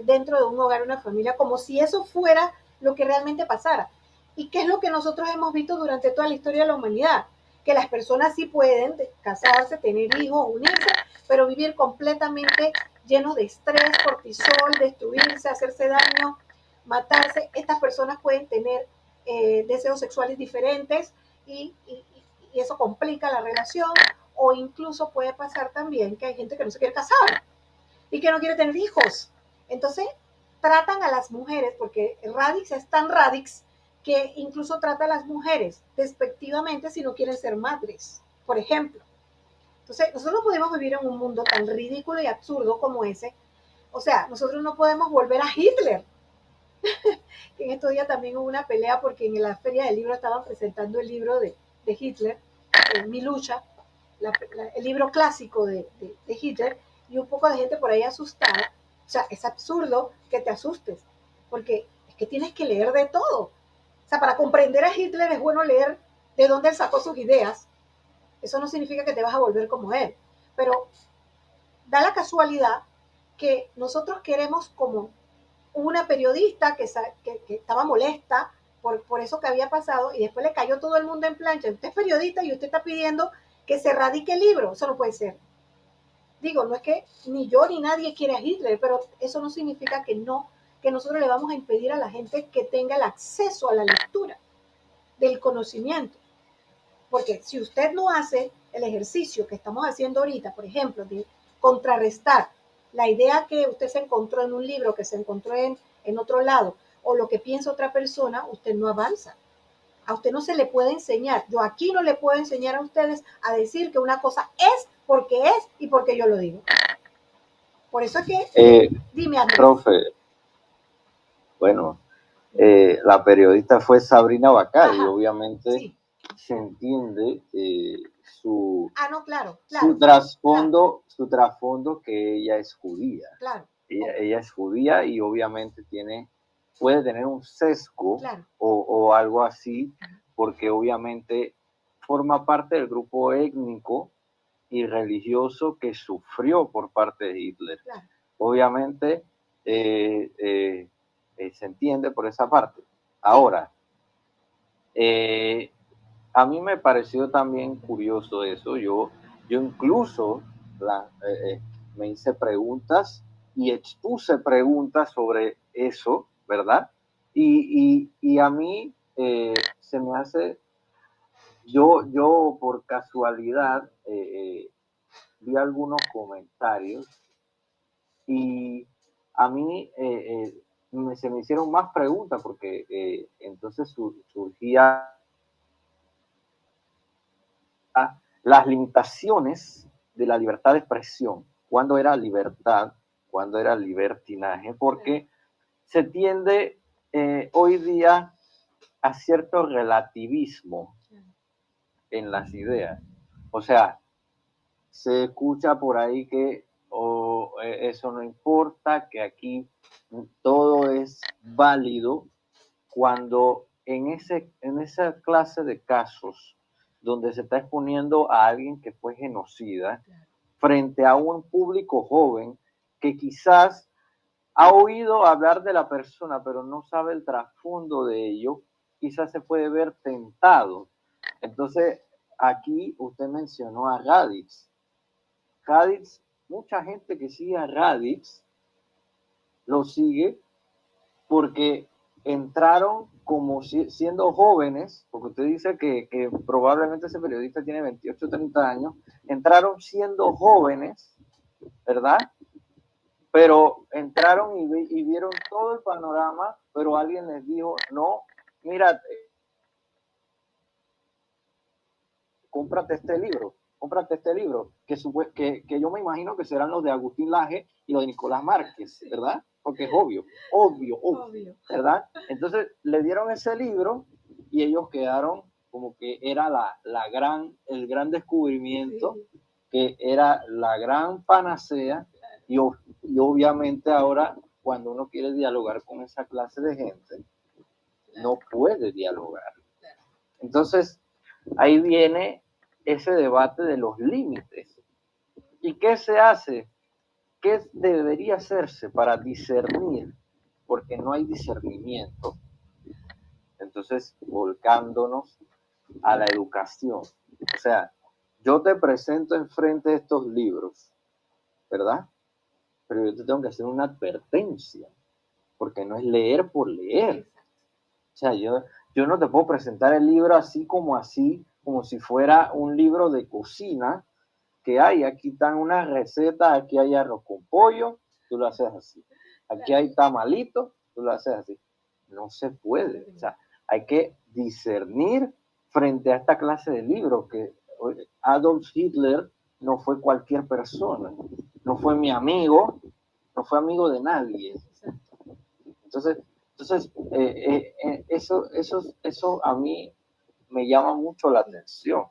dentro de un hogar, una familia, como si eso fuera lo que realmente pasara. ¿Y qué es lo que nosotros hemos visto durante toda la historia de la humanidad? Que las personas sí pueden casarse, tener hijos, unirse, pero vivir completamente llenos de estrés, cortisol, destruirse, hacerse daño, matarse. Estas personas pueden tener deseos sexuales diferentes y eso complica la relación, o incluso puede pasar también que hay gente que no se quiere casar y que no quiere tener hijos. Entonces tratan a las mujeres, porque el radix es tan radix que incluso trata a las mujeres despectivamente si no quieren ser madres, por ejemplo. Entonces, nosotros no podemos vivir en un mundo tan ridículo y absurdo como ese. O sea, nosotros no podemos volver a Hitler. En estos días también hubo una pelea porque en la feria del libro estaban presentando el libro de Hitler, Mi lucha, el libro clásico de Hitler, y un poco de gente por ahí asustada. O sea, es absurdo que te asustes, porque es que tienes que leer de todo. O sea, para comprender a Hitler es bueno leer de dónde él sacó sus ideas. Eso no significa que te vas a volver como él, pero da la casualidad que nosotros queremos como una periodista que estaba molesta por eso que había pasado y después le cayó todo el mundo en plancha. Usted es periodista y usted está pidiendo que se radique el libro. Eso no puede ser. Digo, no es que ni yo ni nadie quiere a Hitler, pero eso no significa que nosotros le vamos a impedir a la gente que tenga el acceso a la lectura, del conocimiento. Porque si usted no hace el ejercicio que estamos haciendo ahorita, por ejemplo, de contrarrestar la idea que usted se encontró en un libro, que se encontró en otro lado, o lo que piensa otra persona, usted no avanza. A usted no se le puede enseñar. Yo aquí no le puedo enseñar a ustedes a decir que una cosa es porque es y porque yo lo digo. Por eso es que, dime, Andrés. Profe, bueno, la periodista fue Sabrina Bacari, y obviamente Sí. se entiende su No, claro, su trasfondo que ella es judía. Claro. Ella es judía y obviamente puede tener un sesgo Claro. o algo así, porque obviamente forma parte del grupo étnico y religioso que sufrió por parte de Hitler. Claro. Obviamente se entiende por esa parte. Ahora, a mí me pareció también curioso eso. Yo incluso me hice preguntas y expuse preguntas sobre eso, ¿verdad? Y a mí se me hace, yo por casualidad vi algunos comentarios y a mí se me hicieron más preguntas porque entonces surgía las limitaciones de la libertad de expresión, cuándo era libertad, cuándo era libertinaje, porque se tiende hoy día a cierto relativismo en las ideas. O sea, se escucha por ahí que eso no importa, que aquí todo es válido, cuando en esa clase de casos donde se está exponiendo a alguien que fue genocida frente a un público joven que quizás ha oído hablar de la persona, pero no sabe el trasfondo de ello, quizás se puede ver tentado. Entonces, aquí usted mencionó a Raditz. Raditz, mucha gente que sigue a Raditz lo sigue porque entraron como siendo jóvenes, porque usted dice que probablemente ese periodista tiene 28 o 30 años, entraron siendo jóvenes, ¿verdad? Pero entraron y vieron todo el panorama, pero alguien les dijo, no, mira, cómprate este libro, que yo me imagino que serán los de Agustín Laje y los de Nicolás Márquez, ¿verdad? Porque es obvio, ¿verdad? Entonces le dieron ese libro y ellos quedaron como que era el gran descubrimiento, que era la gran panacea, y obviamente ahora cuando uno quiere dialogar con esa clase de gente, no puede dialogar. Entonces, ahí viene ese debate de los límites. ¿Y qué se hace? ¿Qué debería hacerse para discernir? Porque no hay discernimiento. Entonces, volcándonos a la educación. O sea, yo te presento enfrente de estos libros, ¿verdad? Pero yo te tengo que hacer una advertencia, porque no es leer por leer. O sea, yo no te puedo presentar el libro así, como si fuera un libro de cocina, que hay, aquí están unas recetas, aquí hay arroz con pollo, tú lo haces así. Aquí hay tamalito, tú lo haces así. No se puede. O sea, hay que discernir frente a esta clase de libros que Adolf Hitler no fue cualquier persona, no fue mi amigo, no fue amigo de nadie. Entonces eso a mí me llama mucho la atención.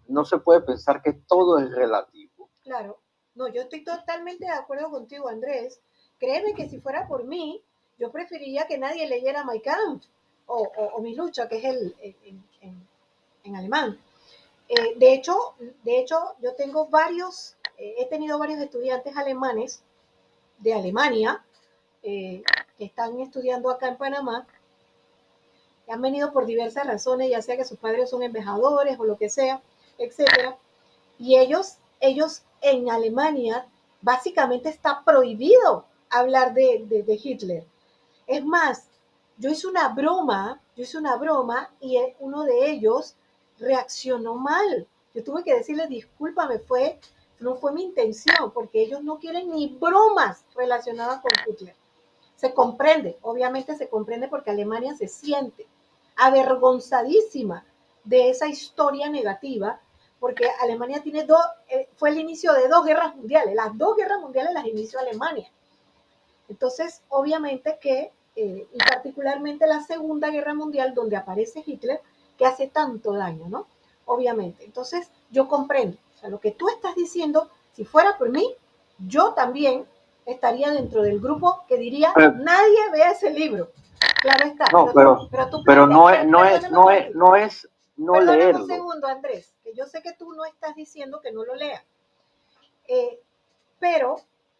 No se puede pensar que todo es relativo. Claro, no, yo estoy totalmente de acuerdo contigo, Andrés. Créeme que si fuera por mí, yo preferiría que nadie leyera Mein Kampf o Mi lucha, que es en alemán. De hecho, yo tengo he tenido varios estudiantes alemanes de Alemania que están estudiando acá en Panamá, que han venido por diversas razones, ya sea que sus padres son embajadores o lo que sea, etcétera. Y ellos en Alemania básicamente está prohibido hablar de Hitler. Es más, yo hice una broma y uno de ellos reaccionó mal. Yo tuve que decirle, discúlpame, no fue mi intención, porque ellos no quieren ni bromas relacionadas con Hitler. Se comprende, obviamente se comprende porque Alemania se siente avergonzadísima de esa historia negativa, porque Alemania fue el inicio de 2 guerras mundiales. Las 2 guerras mundiales las inició Alemania. Entonces, obviamente que, y particularmente la Segunda Guerra Mundial, donde aparece Hitler, que hace tanto daño, ¿no? Obviamente. Entonces, yo comprendo. O sea, lo que tú estás diciendo, si fuera por mí, yo también estaría dentro del grupo que diría, nadie vea ese libro. Claro está. No, pero no es no perdóname leerlo. Un segundo, Andrés, que yo sé que tú no estás diciendo que no lo leas. Pero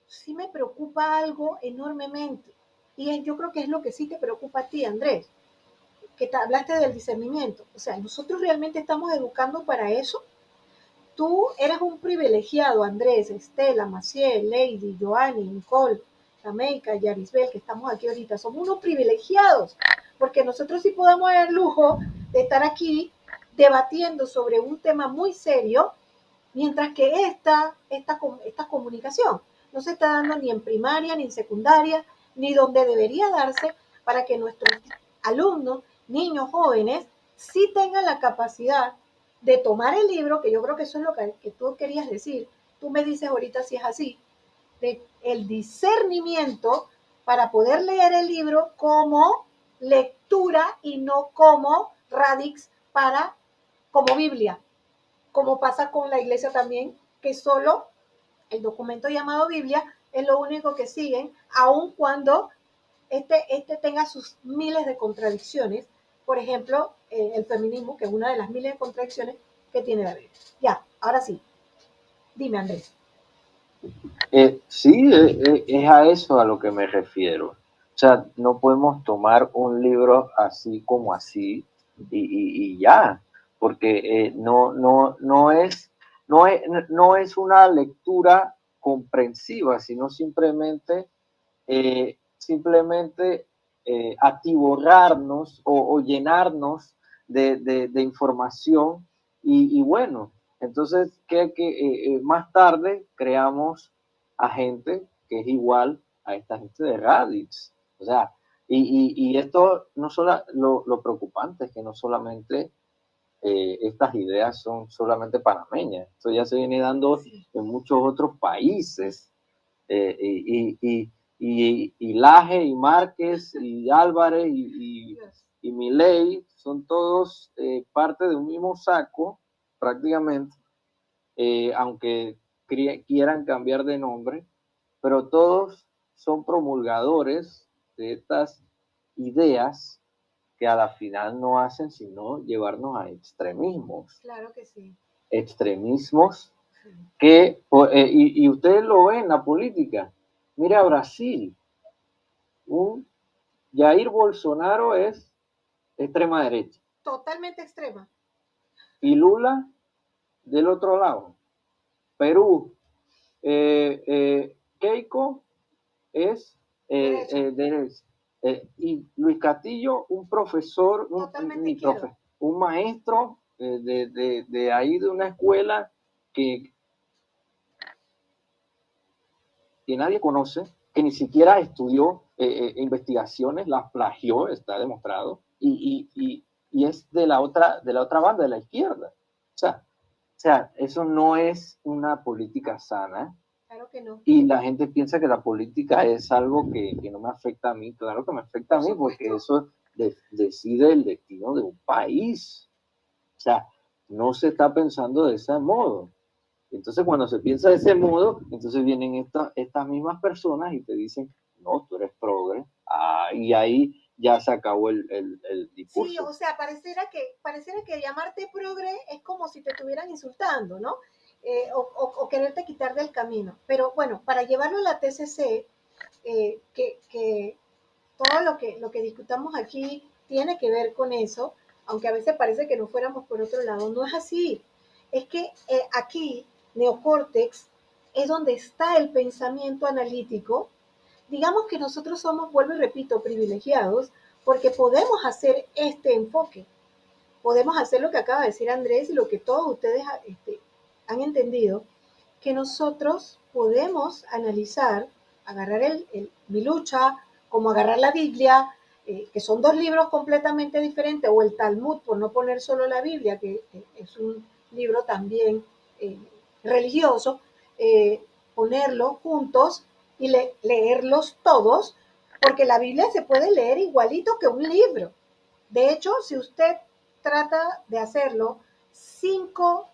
sí me preocupa algo enormemente. Y yo creo que es lo que sí te preocupa a ti, Andrés, que te hablaste del discernimiento. O sea, nosotros realmente estamos educando para eso. Tú eres un privilegiado, Andrés, Estela, Maciel, Lady, Joanny, Nicole, Jamaica, Yarisbel, que estamos aquí ahorita. Somos unos privilegiados, porque nosotros sí podemos dar el lujo de estar aquí debatiendo sobre un tema muy serio, mientras que esta comunicación no se está dando ni en primaria, ni en secundaria, ni donde debería darse para que nuestros alumnos, niños, jóvenes, sí tengan la capacidad de tomar el libro, que yo creo que eso es lo que tú querías decir. Tú me dices ahorita si es así, de el discernimiento para poder leer el libro como lectura y no como radix como Biblia, como pasa con la iglesia también, que solo el documento llamado Biblia es lo único que siguen, aun cuando este tenga sus miles de contradicciones. Por ejemplo, el feminismo, que es una de las miles de contradicciones que tiene la Biblia. Ya, ahora sí. Dime, Andrés. Sí, es a eso a lo que me refiero. O sea, no podemos tomar un libro así como así y ya, porque no es una lectura comprensiva, sino simplemente atiborrarnos o llenarnos de información y bueno, entonces que más tarde creamos a gente que es igual a esta gente de Radix. O sea, y esto no solo lo preocupante es que no solamente estas ideas son solamente panameñas, esto ya se viene dando en muchos otros países. Y Laje y Márquez y Álvarez y Milei son todos parte de un mismo saco prácticamente, aunque quieran cambiar de nombre, pero todos son promulgadores de estas ideas que a la final no hacen sino llevarnos a extremismos. Claro que sí. Extremismos que, y ustedes lo ven en la política. Mira Brasil, un Jair Bolsonaro es extrema derecha. Totalmente extrema. Y Lula del otro lado. Perú, Keiko es derecha. Y Luis Castillo, un profesor, un maestro de ahí de una escuela que nadie conoce, que ni siquiera estudió investigaciones, las plagió, está demostrado, y es de la otra banda, de la izquierda. O sea, O sea, eso no es una política sana. Claro que no. Y la gente piensa que la política es algo que no me afecta a mí. Claro que me afecta a mí porque eso decide el destino de un país. O sea, no se está pensando de ese modo. Entonces, cuando se piensa de ese modo, entonces vienen estas mismas personas y te dicen, no, tú eres progre. Y ahí ya se acabó el discurso. Sí, o sea, pareciera que llamarte progre es como si te estuvieran insultando, ¿no? O quererte quitar del camino. Pero bueno, para llevarlo a la TCC, que todo lo que discutamos aquí tiene que ver con eso, aunque a veces parece que no fuéramos por otro lado, no es así. Es que aquí, neocórtex, es donde está el pensamiento analítico. Digamos que nosotros somos, vuelvo y repito, privilegiados porque podemos hacer este enfoque. Podemos hacer lo que acaba de decir Andrés y lo que todos ustedes han entendido, que nosotros podemos analizar, agarrar mi lucha, como agarrar la Biblia, que son dos libros completamente diferentes, o el Talmud, por no poner solo la Biblia, que es un libro también religioso, ponerlos juntos y leerlos todos, porque la Biblia se puede leer igualito que un libro. De hecho, si usted trata de hacerlo 5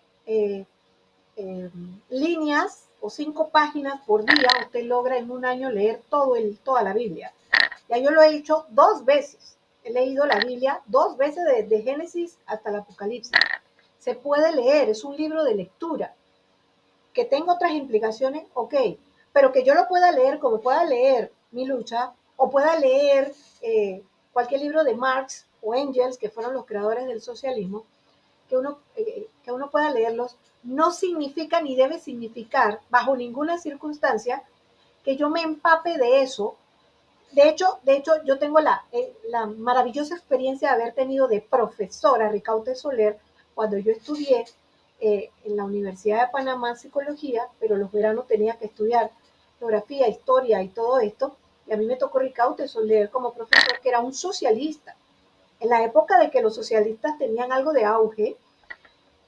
líneas o 5 páginas por día, usted logra en un año leer toda la Biblia. Ya yo lo he hecho 2 veces. He leído la Biblia 2 veces de Génesis hasta el Apocalipsis. Se puede leer, es un libro de lectura. Que tenga otras implicaciones, ok, pero que yo lo pueda leer como pueda leer Mi Lucha o pueda leer cualquier libro de Marx o Engels, que fueron los creadores del socialismo, que uno pueda leerlos, no significa ni debe significar, bajo ninguna circunstancia, que yo me empape de eso. De hecho yo tengo la maravillosa experiencia de haber tenido de profesora Ricaute Soler cuando yo estudié en la Universidad de Panamá psicología, pero los veranos tenía que estudiar geografía, historia y todo esto. Y a mí me tocó Ricaute Soler como profesor, que era un socialista. En la época de que los socialistas tenían algo de auge,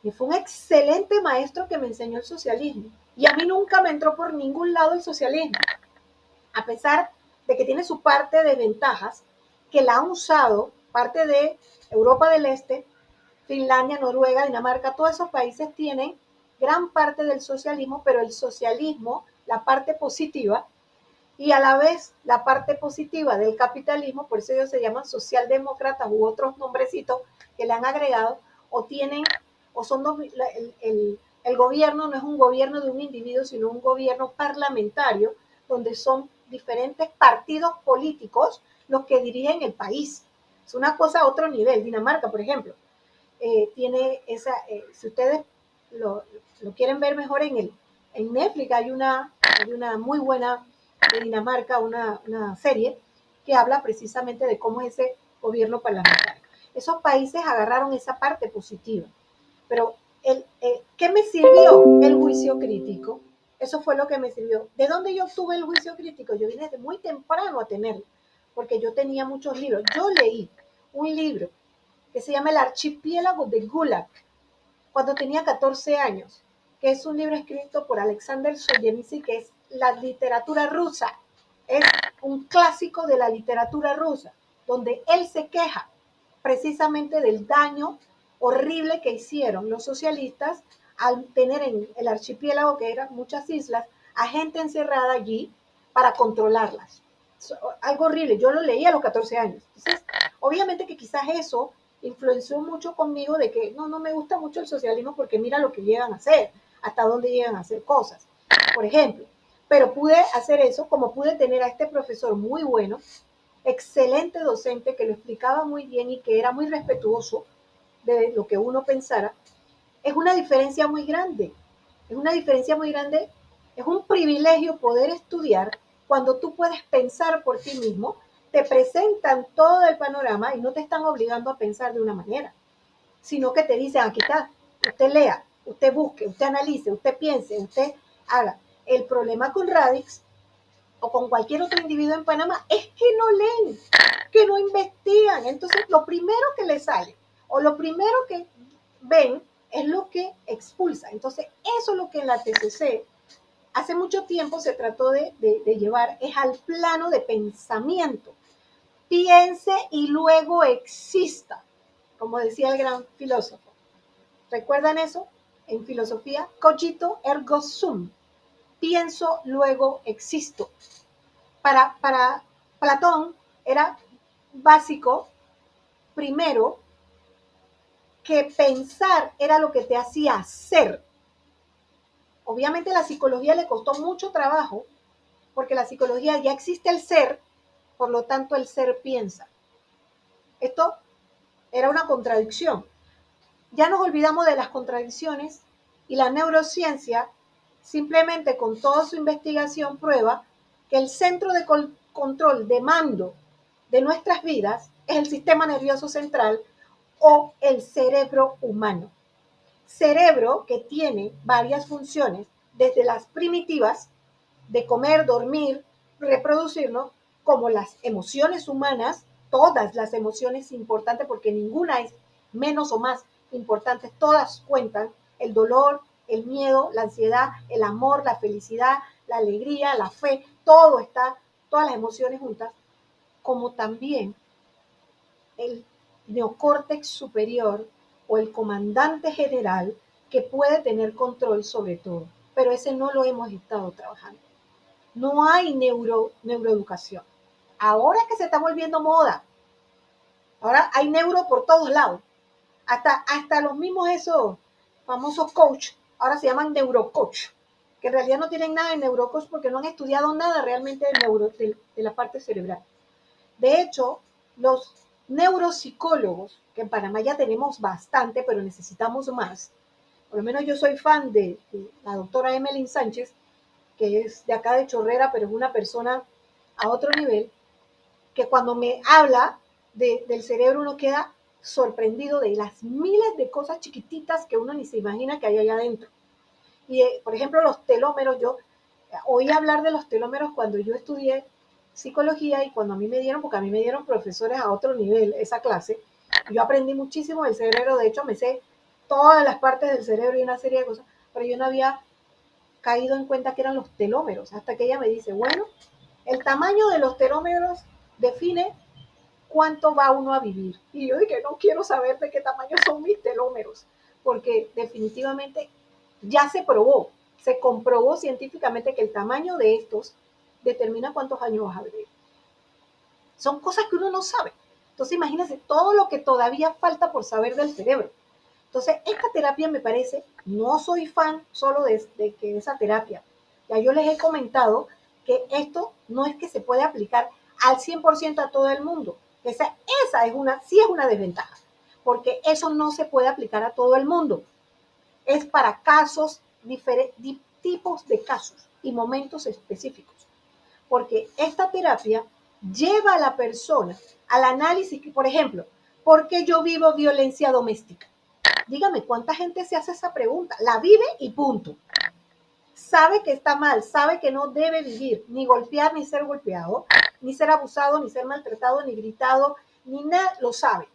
y fue un excelente maestro que me enseñó el socialismo. Y a mí nunca me entró por ningún lado el socialismo, a pesar de que tiene su parte de ventajas, que la han usado parte de Europa del Este, Finlandia, Noruega, Dinamarca, todos esos países tienen gran parte del socialismo, pero el socialismo, la parte positiva, y a la vez la parte positiva del capitalismo, por eso ellos se llaman socialdemócratas u otros nombrecitos que le han agregado, o tienen, o son dos, el gobierno no es un gobierno de un individuo, sino un gobierno parlamentario, donde son diferentes partidos políticos los que dirigen el país. Es una cosa a otro nivel. Dinamarca, por ejemplo, tiene esa, si ustedes lo quieren ver mejor en Netflix, hay una muy buena de Dinamarca, una serie que habla precisamente de cómo es ese gobierno parlamentario. Esos países agarraron esa parte positiva, pero ¿qué me sirvió? El juicio crítico. Eso fue lo que me sirvió. ¿De dónde yo obtuve el juicio crítico? Yo vine desde muy temprano a tenerlo, porque yo tenía muchos libros. Yo leí un libro que se llama El archipiélago de Gulag, cuando tenía 14 años, que es un libro escrito por Alexander Solzhenitsyn, que es la literatura rusa. Es un clásico de la literatura rusa, donde él se queja precisamente del daño horrible que hicieron los socialistas al tener en el archipiélago, que eran muchas islas, a gente encerrada allí para controlarlas. Algo horrible. Yo lo leí a los 14 años. Entonces, obviamente que quizás eso influenció mucho conmigo de que no me gusta mucho el socialismo porque mira lo que llegan a hacer, hasta dónde llegan a hacer cosas, por ejemplo. Pero pude hacer eso, como pude tener a este profesor muy bueno, excelente docente que lo explicaba muy bien y que era muy respetuoso de lo que uno pensara. Es una diferencia muy grande, es una diferencia muy grande, es un privilegio poder estudiar cuando tú puedes pensar por ti mismo, te presentan todo el panorama y no te están obligando a pensar de una manera, sino que te dicen, aquí está, usted lea, usted busque, usted analice, usted piense, usted haga. El problema con Radix o con cualquier otro individuo en Panamá es que no leen, que no investigan. Entonces, lo primero que les sale o lo primero que ven es lo que expulsa. Entonces, eso es lo que en la TCC hace mucho tiempo se trató de llevar, es al plano de pensamiento. Piense y luego exista, como decía el gran filósofo. ¿Recuerdan eso? En filosofía, cogito ergo sum. Pienso, luego existo. Para Platón era básico, primero, que pensar era lo que te hacía ser. Obviamente a la psicología le costó mucho trabajo, porque la psicología ya existe el ser, por lo tanto el ser piensa. Esto era una contradicción. Ya nos olvidamos de las contradicciones y la neurociencia, simplemente con toda su investigación, prueba que el centro de control de mando de nuestras vidas es el sistema nervioso central o el cerebro humano. Cerebro que tiene varias funciones, desde las primitivas de comer, dormir, reproducirnos, como las emociones humanas, todas las emociones importantes, porque ninguna es menos o más importante, todas cuentan, el dolor, el miedo, la ansiedad, el amor, la felicidad, la alegría, la fe, todo está, todas las emociones juntas, como también el neocórtex superior o el comandante general que puede tener control sobre todo, pero ese no lo hemos estado trabajando. No hay neuroeducación. Ahora es que se está volviendo moda. Ahora hay neuro por todos lados. Hasta los mismos esos famosos coach, ahora se llaman neurocoach, que en realidad no tienen nada de neurocoach porque no han estudiado nada realmente de la parte cerebral. De hecho, los neuropsicólogos, que en Panamá ya tenemos bastante, pero necesitamos más. Por lo menos yo soy fan de la doctora Emelyn Sánchez, que es de acá de Chorrera, pero es una persona a otro nivel, que cuando me habla del cerebro uno queda sorprendido de las miles de cosas chiquititas que uno ni se imagina que hay allá adentro. Y, por ejemplo, los telómeros, yo oí hablar de los telómeros cuando yo estudié psicología y cuando a mí me dieron, porque a mí me dieron profesores a otro nivel esa clase, yo aprendí muchísimo del cerebro, de hecho me sé todas las partes del cerebro y una serie de cosas, pero yo no había caído en cuenta que eran los telómeros, hasta que ella me dice, bueno, el tamaño de los telómeros define cuánto va uno a vivir. Y yo dije, no quiero saber de qué tamaño son mis telómeros, porque definitivamente ya se comprobó científicamente que el tamaño de estos determina cuántos años vas a vivir. Son cosas que uno no sabe. Entonces imagínense todo lo que todavía falta por saber del cerebro. Entonces, esta terapia me parece, no soy fan solo de que esa terapia. Ya yo les he comentado que esto no es que se puede aplicar al 100% a todo el mundo. Esa sí es una desventaja, porque eso no se puede aplicar a todo el mundo. Es para casos, tipos de casos y momentos específicos. Porque esta terapia lleva a la persona al análisis, por ejemplo, ¿por qué yo vivo violencia doméstica? Dígame, ¿cuánta gente se hace esa pregunta? La vive y punto. Sabe que está mal, sabe que no debe vivir, ni golpear, ni ser golpeado, ni ser abusado, ni ser maltratado, ni gritado, ni nada, lo sabe.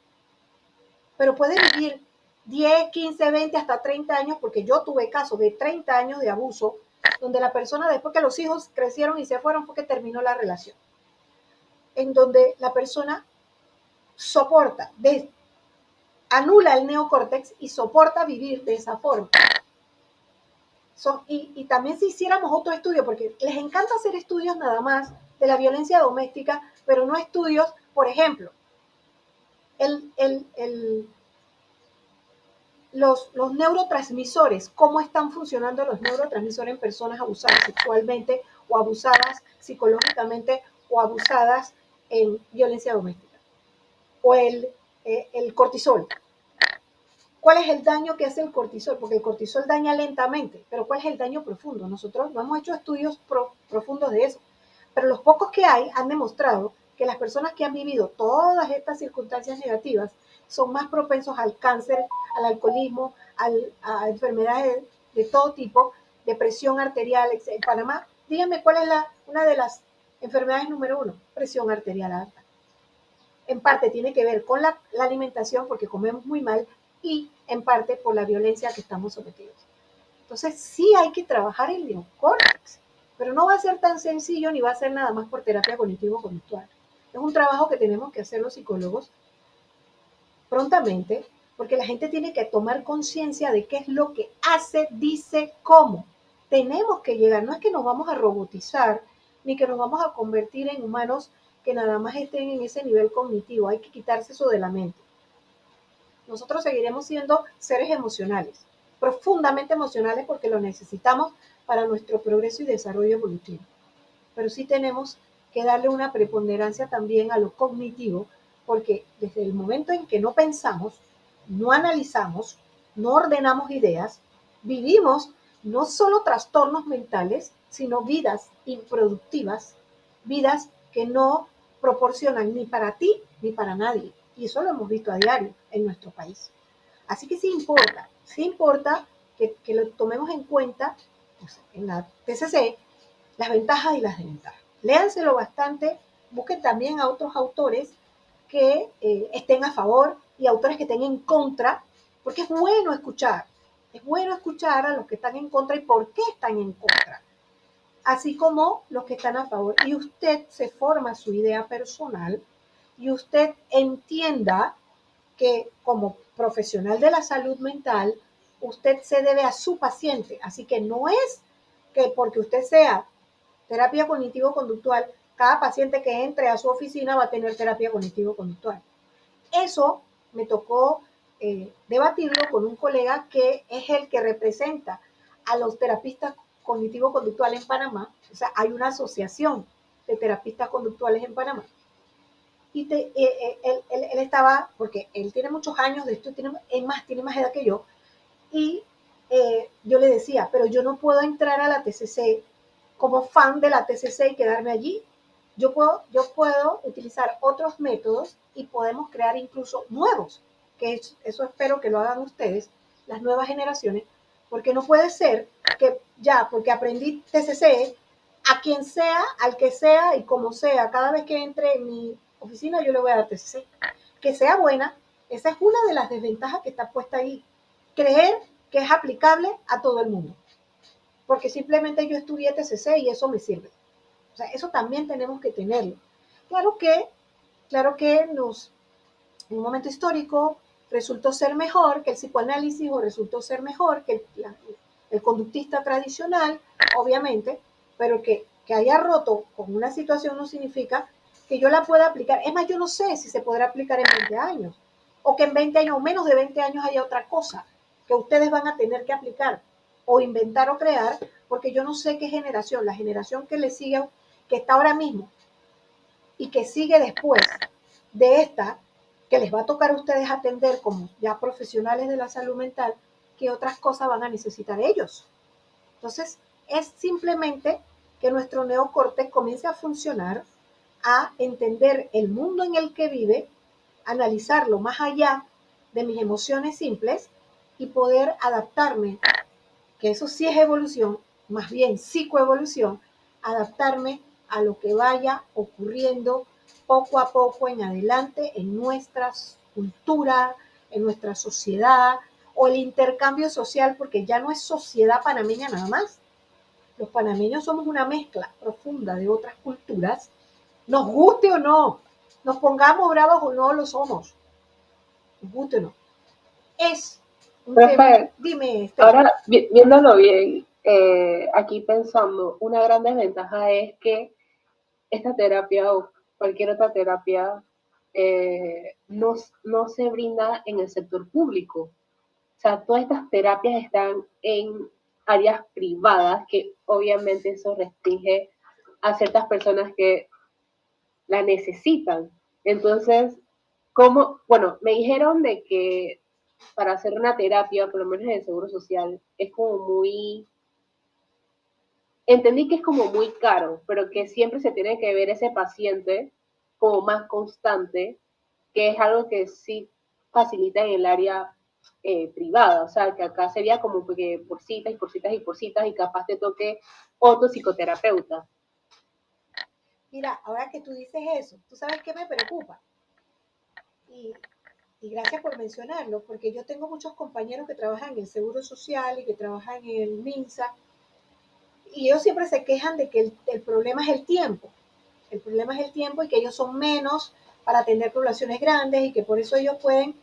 Pero puede vivir 10, 15, 20, hasta 30 años, porque yo tuve casos de 30 años de abuso, donde la persona después que los hijos crecieron y se fueron fue que terminó la relación. En donde la persona soporta, anula el neocórtex y soporta vivir de esa forma. Y también si hiciéramos otro estudio, porque les encanta hacer estudios nada más de la violencia doméstica, pero no estudios, por ejemplo, los neurotransmisores, cómo están funcionando los neurotransmisores en personas abusadas sexualmente o abusadas psicológicamente o abusadas en violencia doméstica. O el cortisol. ¿Cuál es el daño que hace el cortisol? Porque el cortisol daña lentamente, pero ¿cuál es el daño profundo? Nosotros no hemos hecho estudios profundos de eso, pero los pocos que hay han demostrado que las personas que han vivido todas estas circunstancias negativas son más propensos al cáncer, al alcoholismo, a enfermedades de todo tipo, depresión arterial, etc. En Panamá, díganme cuál es una de las enfermedades número 1, presión arterial alta. En parte tiene que ver con la alimentación, porque comemos muy mal, y en parte por la violencia a que estamos sometidos. Entonces sí hay que trabajar el neocórtex, pero no va a ser tan sencillo ni va a ser nada más por terapia cognitivo-conductual. Es un trabajo que tenemos que hacer los psicólogos prontamente, porque la gente tiene que tomar conciencia de qué es lo que hace, dice, cómo. Tenemos que llegar, no es que nos vamos a robotizar, ni que nos vamos a convertir en humanos que nada más estén en ese nivel cognitivo, hay que quitarse eso de la mente. Nosotros seguiremos siendo seres emocionales, profundamente emocionales porque lo necesitamos para nuestro progreso y desarrollo evolutivo. Pero sí tenemos que darle una preponderancia también a lo cognitivo, porque desde el momento en que no pensamos, no analizamos, no ordenamos ideas, vivimos no solo trastornos mentales, sino vidas improductivas, vidas que no proporcionan ni para ti ni para nadie. Y eso lo hemos visto a diario en nuestro país. Así que sí importa que lo tomemos en cuenta pues, en la TCC, las ventajas y las desventajas. Léanselo bastante, busquen también a otros autores que estén a favor y autores que estén en contra, porque es bueno escuchar a los que están en contra y por qué están en contra, así como los que están a favor. Y usted se forma su idea personal y usted entienda que como profesional de la salud mental, usted se debe a su paciente. Así que no es que porque usted sea terapia cognitivo-conductual, cada paciente que entre a su oficina va a tener terapia cognitivo-conductual. Eso me tocó debatirlo con un colega que es el que representa a los terapistas cognitivo-conductuales en Panamá. O sea, hay una asociación de terapistas conductuales en Panamá. Y él estaba, porque él tiene muchos años de esto, tiene más edad que yo, y yo le decía, pero yo no puedo entrar a la TCC como fan de la TCC y quedarme allí. Yo puedo utilizar otros métodos y podemos crear incluso nuevos, que eso espero que lo hagan ustedes, las nuevas generaciones, porque no puede ser que ya, porque aprendí TCC, a quien sea, al que sea y como sea, cada vez que entre en mi oficina yo le voy a dar TCC. Que sea buena, esa es una de las desventajas que está puesta ahí. Creer que es aplicable a todo el mundo. Porque simplemente yo estudié TCC y eso me sirve. O sea, eso también tenemos que tenerlo. Claro que en un momento histórico resultó ser mejor que el psicoanálisis o resultó ser mejor que el conductista tradicional, obviamente, pero que haya roto con una situación no significa que yo la pueda aplicar. Es más, yo no sé si se podrá aplicar en 20 años o que en 20 años o menos de 20 años haya otra cosa que ustedes van a tener que aplicar o inventar o crear, porque yo no sé qué generación, la generación que le sigue, que está ahora mismo y que sigue después de esta, que les va a tocar a ustedes atender como ya profesionales de la salud mental, que otras cosas van a necesitar ellos. Entonces, es simplemente que nuestro neocorte comience a funcionar, a entender el mundo en el que vive, analizarlo más allá de mis emociones simples y poder adaptarme, que eso sí es evolución, más bien psicoevolución, adaptarme a lo que vaya ocurriendo poco a poco en adelante en nuestra cultura, en nuestra sociedad o el intercambio social, porque ya no es sociedad panameña nada más. Los panameños somos una mezcla profunda de otras culturas, nos guste o no, nos pongamos bravos o no lo somos, nos guste o no. Es un tema, Rafael, dime, ahora viéndolo bien, aquí pensando, una gran desventaja es que esta terapia o cualquier otra terapia no se brinda en el sector público. O sea, todas estas terapias están en áreas privadas, que obviamente eso restringe a ciertas personas que la necesitan. Entonces, ¿cómo? Bueno, me dijeron de que para hacer una terapia, por lo menos en el Seguro Social, es como muy, entendí que es como muy caro, pero que siempre se tiene que ver ese paciente como más constante, que es algo que sí facilita en el área privada, o sea, que acá sería como que por citas y por citas y por citas y capaz te toque otro psicoterapeuta. Mira, ahora que tú dices eso, ¿tú sabes qué me preocupa? Y y gracias por mencionarlo, porque yo tengo muchos compañeros que trabajan en el Seguro Social y que trabajan en el MINSA, y ellos siempre se quejan de que el problema es el tiempo. El problema es el tiempo y que ellos son menos para atender poblaciones grandes y que por eso ellos pueden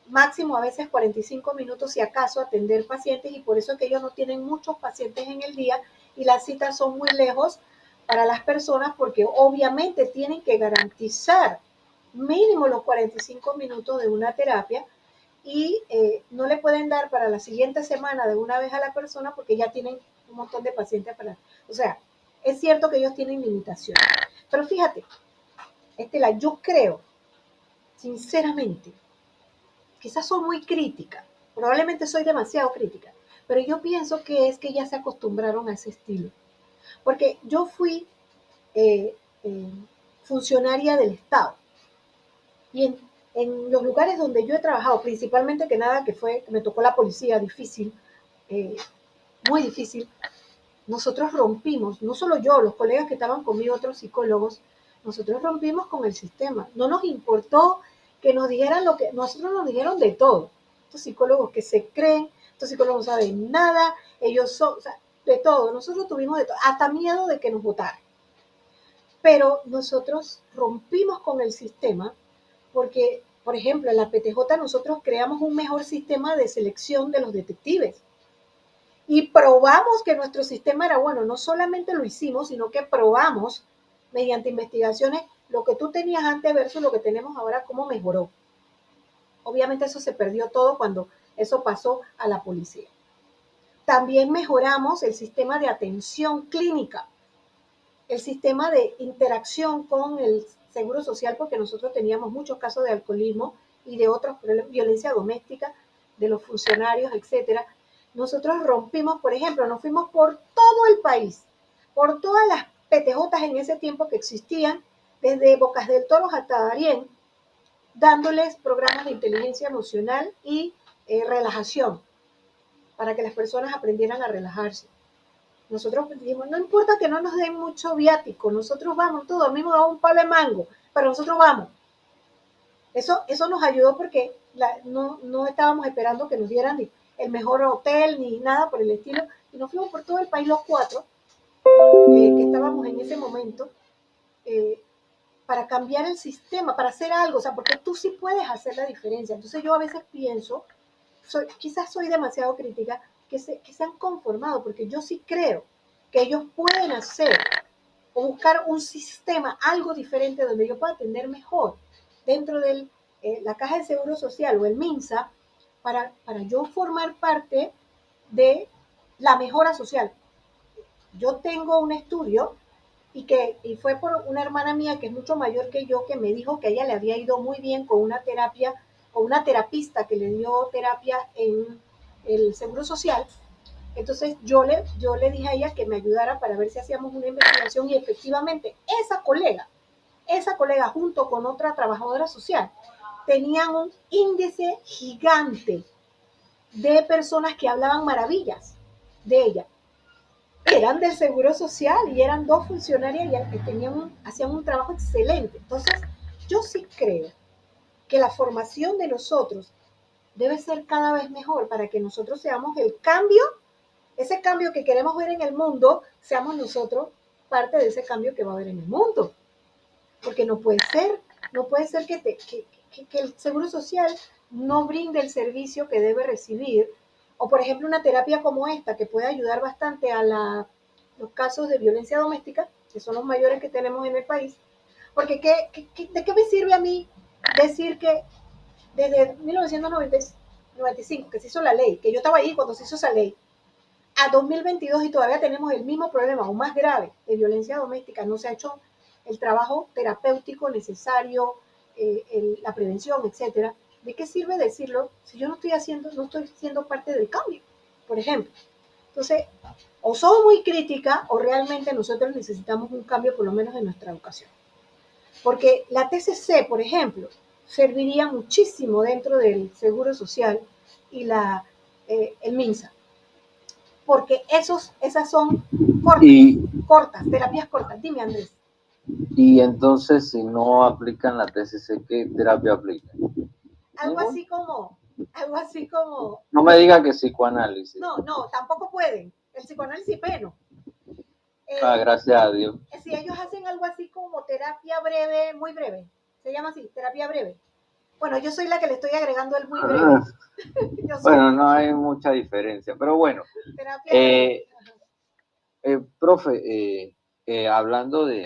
máximo a veces 45 minutos si acaso atender pacientes y por eso es que ellos no tienen muchos pacientes en el día y las citas son muy lejos para las personas porque obviamente tienen que garantizar mínimo los 45 minutos de una terapia y no le pueden dar para la siguiente semana de una vez a la persona porque ya tienen un montón de pacientes para... O sea, es cierto que ellos tienen limitaciones. Pero fíjate, Estela, yo creo, sinceramente, quizás soy muy crítica, probablemente soy demasiado crítica, pero yo pienso que es que ya se acostumbraron a ese estilo. Porque yo fui eh, eh, funcionaria del Estado y en los lugares donde yo he trabajado, principalmente que nada, que me tocó la policía, difícil, eh, muy difícil, nosotros rompimos, no solo yo, los colegas que estaban conmigo, otros psicólogos, nosotros rompimos con el sistema. No nos importó que nos dijeran lo que, nosotros nos dijeron de todo. Estos psicólogos que se creen, estos psicólogos no saben nada, ellos son, o sea, de todo. Nosotros tuvimos de todo, hasta miedo de que nos votaran. Pero nosotros rompimos con el sistema porque, por ejemplo, en la PTJ nosotros creamos un mejor sistema de selección de los detectives y probamos que nuestro sistema era bueno. No solamente lo hicimos, sino que probamos mediante investigaciones lo que tú tenías antes versus lo que tenemos ahora, cómo mejoró. Obviamente eso se perdió todo cuando eso pasó a la policía. También mejoramos el sistema de atención clínica, el sistema de interacción con el Seguro Social, porque nosotros teníamos muchos casos de alcoholismo y de otros problemas, violencia doméstica de los funcionarios, etcétera. Nosotros rompimos, por ejemplo, nos fuimos por todo el país, por todas las PTJs en ese tiempo que existían, desde Bocas del Toro hasta Darién, dándoles programas de inteligencia emocional y relajación, para que las personas aprendieran a relajarse. Nosotros dijimos, no importa que no nos den mucho viático, nosotros vamos, todo, mismo a un palo de mango, pero nosotros vamos. Eso nos ayudó porque no estábamos esperando que nos dieran el mejor hotel ni nada por el estilo, y nos fuimos por todo el país los cuatro, que estábamos en ese momento, para cambiar el sistema, para hacer algo, o sea, porque tú sí puedes hacer la diferencia. Entonces yo a veces pienso, quizás soy demasiado crítica, que se han conformado, porque yo sí creo que ellos pueden hacer o buscar un sistema, algo diferente donde yo pueda atender mejor dentro de la Caja de Seguro Social o el MINSA para yo formar parte de la mejora social. Yo tengo un estudio y fue por una hermana mía que es mucho mayor que yo, que me dijo que a ella le había ido muy bien con una terapia, con una terapista que le dio terapia en el Seguro Social. Entonces yo le dije a ella que me ayudara para ver si hacíamos una investigación y efectivamente esa colega junto con otra trabajadora social tenían un índice gigante de personas que hablaban maravillas de ella. Eran del Seguro Social y eran dos funcionarias que hacían un trabajo excelente. Entonces, yo sí creo que la formación de nosotros debe ser cada vez mejor para que nosotros seamos el cambio, ese cambio que queremos ver en el mundo, seamos nosotros parte de ese cambio que va a haber en el mundo. Porque no puede ser que el Seguro Social no brinde el servicio que debe recibir, o por ejemplo una terapia como esta, que puede ayudar bastante a los casos de violencia doméstica, que son los mayores que tenemos en el país, porque ¿de qué me sirve a mí decir que desde 1995, que se hizo la ley, que yo estaba ahí cuando se hizo esa ley, a 2022 y todavía tenemos el mismo problema o más grave de violencia doméstica? No se ha hecho el trabajo terapéutico necesario, la prevención, etcétera. ¿De qué sirve decirlo si yo no estoy siendo parte del cambio, por ejemplo? Entonces, o somos muy crítica o realmente nosotros necesitamos un cambio por lo menos en nuestra educación. Porque la TCC, por ejemplo, serviría muchísimo dentro del Seguro Social y el MINSA. Porque esas son cortas, terapias cortas. Dime, Andrés. Y entonces, si no aplican la TCC, ¿qué terapia aplican? algo así como, No me diga que psicoanálisis. no, tampoco pueden, el psicoanálisis menos. Gracias a Dios. Si ellos hacen algo así como terapia breve, muy breve, se llama así, terapia breve. Bueno, yo soy la que le estoy agregando el muy breve. Bueno, no hay mucha diferencia, pero bueno. Terapia breve. Profe, hablando de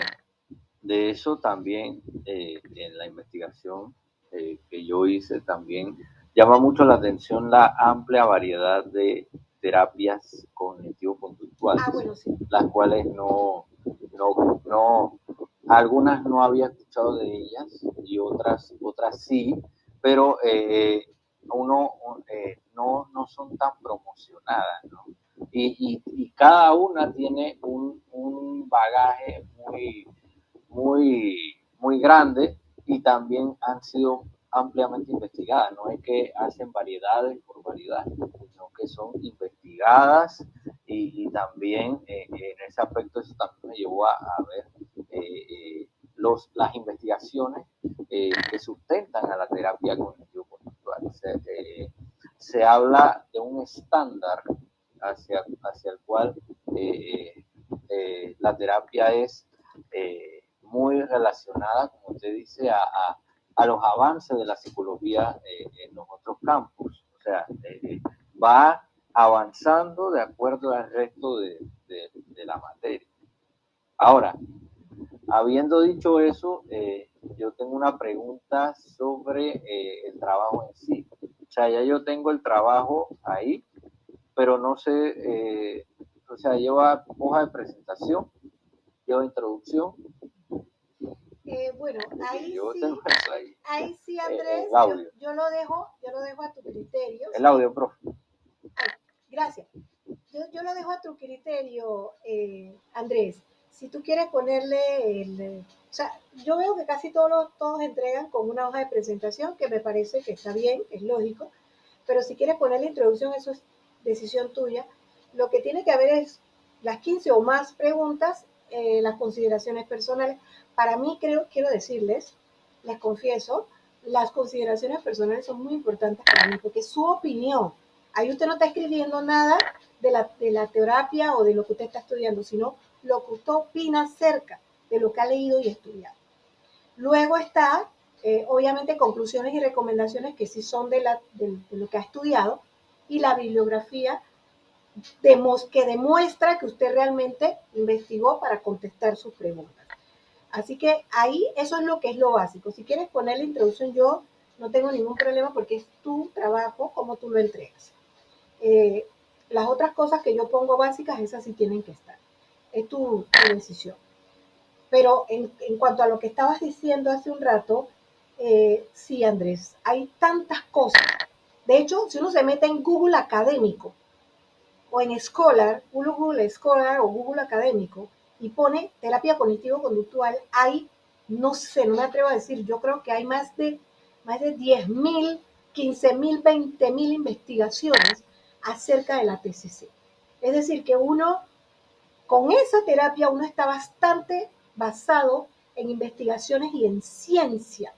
eso también, en la investigación que yo hice también, llama mucho la atención la amplia variedad de terapias cognitivo-conductuales, Bueno, sí. las cuales algunas no había escuchado de ellas y otras sí, pero no son tan promocionadas, ¿no? Y cada una tiene un bagaje muy grande y también han sido ampliamente investigadas. No es que hacen variedades por variedades, sino que son investigadas y también en ese aspecto eso también me llevó a ver las investigaciones que sustentan a la terapia cognitivo-conductual. Se habla de un estándar hacia el cual la terapia es muy relacionada, como usted dice, a los avances de la psicología en los otros campos. O sea, va avanzando de acuerdo al resto de la materia. Ahora, habiendo dicho eso, yo tengo una pregunta sobre el trabajo en sí. O sea, ya yo tengo el trabajo ahí, pero no sé, o sea, lleva hoja de presentación, lleva introducción. Bueno, ahí sí, Andrés, yo lo dejo a tu criterio. El audio, profe. Gracias. Yo lo dejo a tu criterio, Andrés. Si tú quieres ponerle o sea, yo veo que casi todos entregan con una hoja de presentación, que me parece que está bien, es lógico, pero si quieres poner la introducción, eso es decisión tuya. Lo que tiene que haber es las 15 o más preguntas, las consideraciones personales. Para mí, quiero decirles, les confieso, las consideraciones personales son muy importantes para mí, porque su opinión, ahí usted no está escribiendo nada de la terapia o de lo que usted está estudiando, sino lo que usted opina acerca de lo que ha leído y estudiado. Luego está, obviamente, conclusiones y recomendaciones que sí son de lo que ha estudiado, y la bibliografía que demuestra que usted realmente investigó para contestar sus preguntas. Así que ahí eso es lo básico. Si quieres poner la introducción, yo no tengo ningún problema porque es tu trabajo, como tú lo entregas. Las otras cosas que yo pongo básicas, esas sí tienen que estar. Es tu decisión. Pero en cuanto a lo que estabas diciendo hace un rato, sí, Andrés, hay tantas cosas. De hecho, si uno se mete en Google Académico o en Scholar, Google Scholar o Google Académico, y pone terapia cognitivo-conductual, hay, no sé, no me atrevo a decir, yo creo que hay más de 10.000, 15.000, 20.000 investigaciones acerca de la TCC. Es decir, que con esa terapia uno está bastante basado en investigaciones y en ciencia.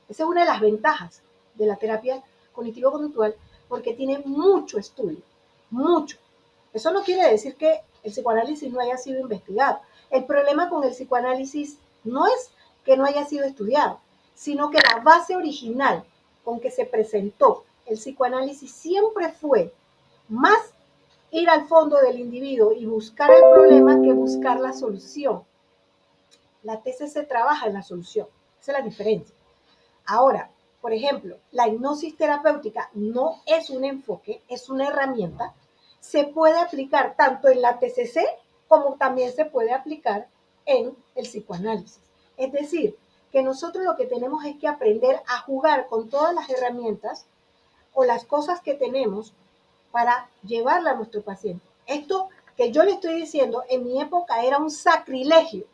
Esa es una de las ventajas de la terapia cognitivo-conductual, porque tiene mucho estudio, mucho. Eso no quiere decir que el psicoanálisis no haya sido investigado. El problema con el psicoanálisis no es que no haya sido estudiado, sino que la base original con que se presentó el psicoanálisis siempre fue más ir al fondo del individuo y buscar el problema que buscar la solución. La TCC trabaja en la solución, esa es la diferencia. Ahora, por ejemplo, la hipnosis terapéutica no es un enfoque, es una herramienta. Se puede aplicar tanto en la TCC como también se puede aplicar en el psicoanálisis. Es decir, que nosotros lo que tenemos es que aprender a jugar con todas las herramientas o las cosas que tenemos para llevarla a nuestro paciente. Esto que yo le estoy diciendo, en mi época era un sacrilegio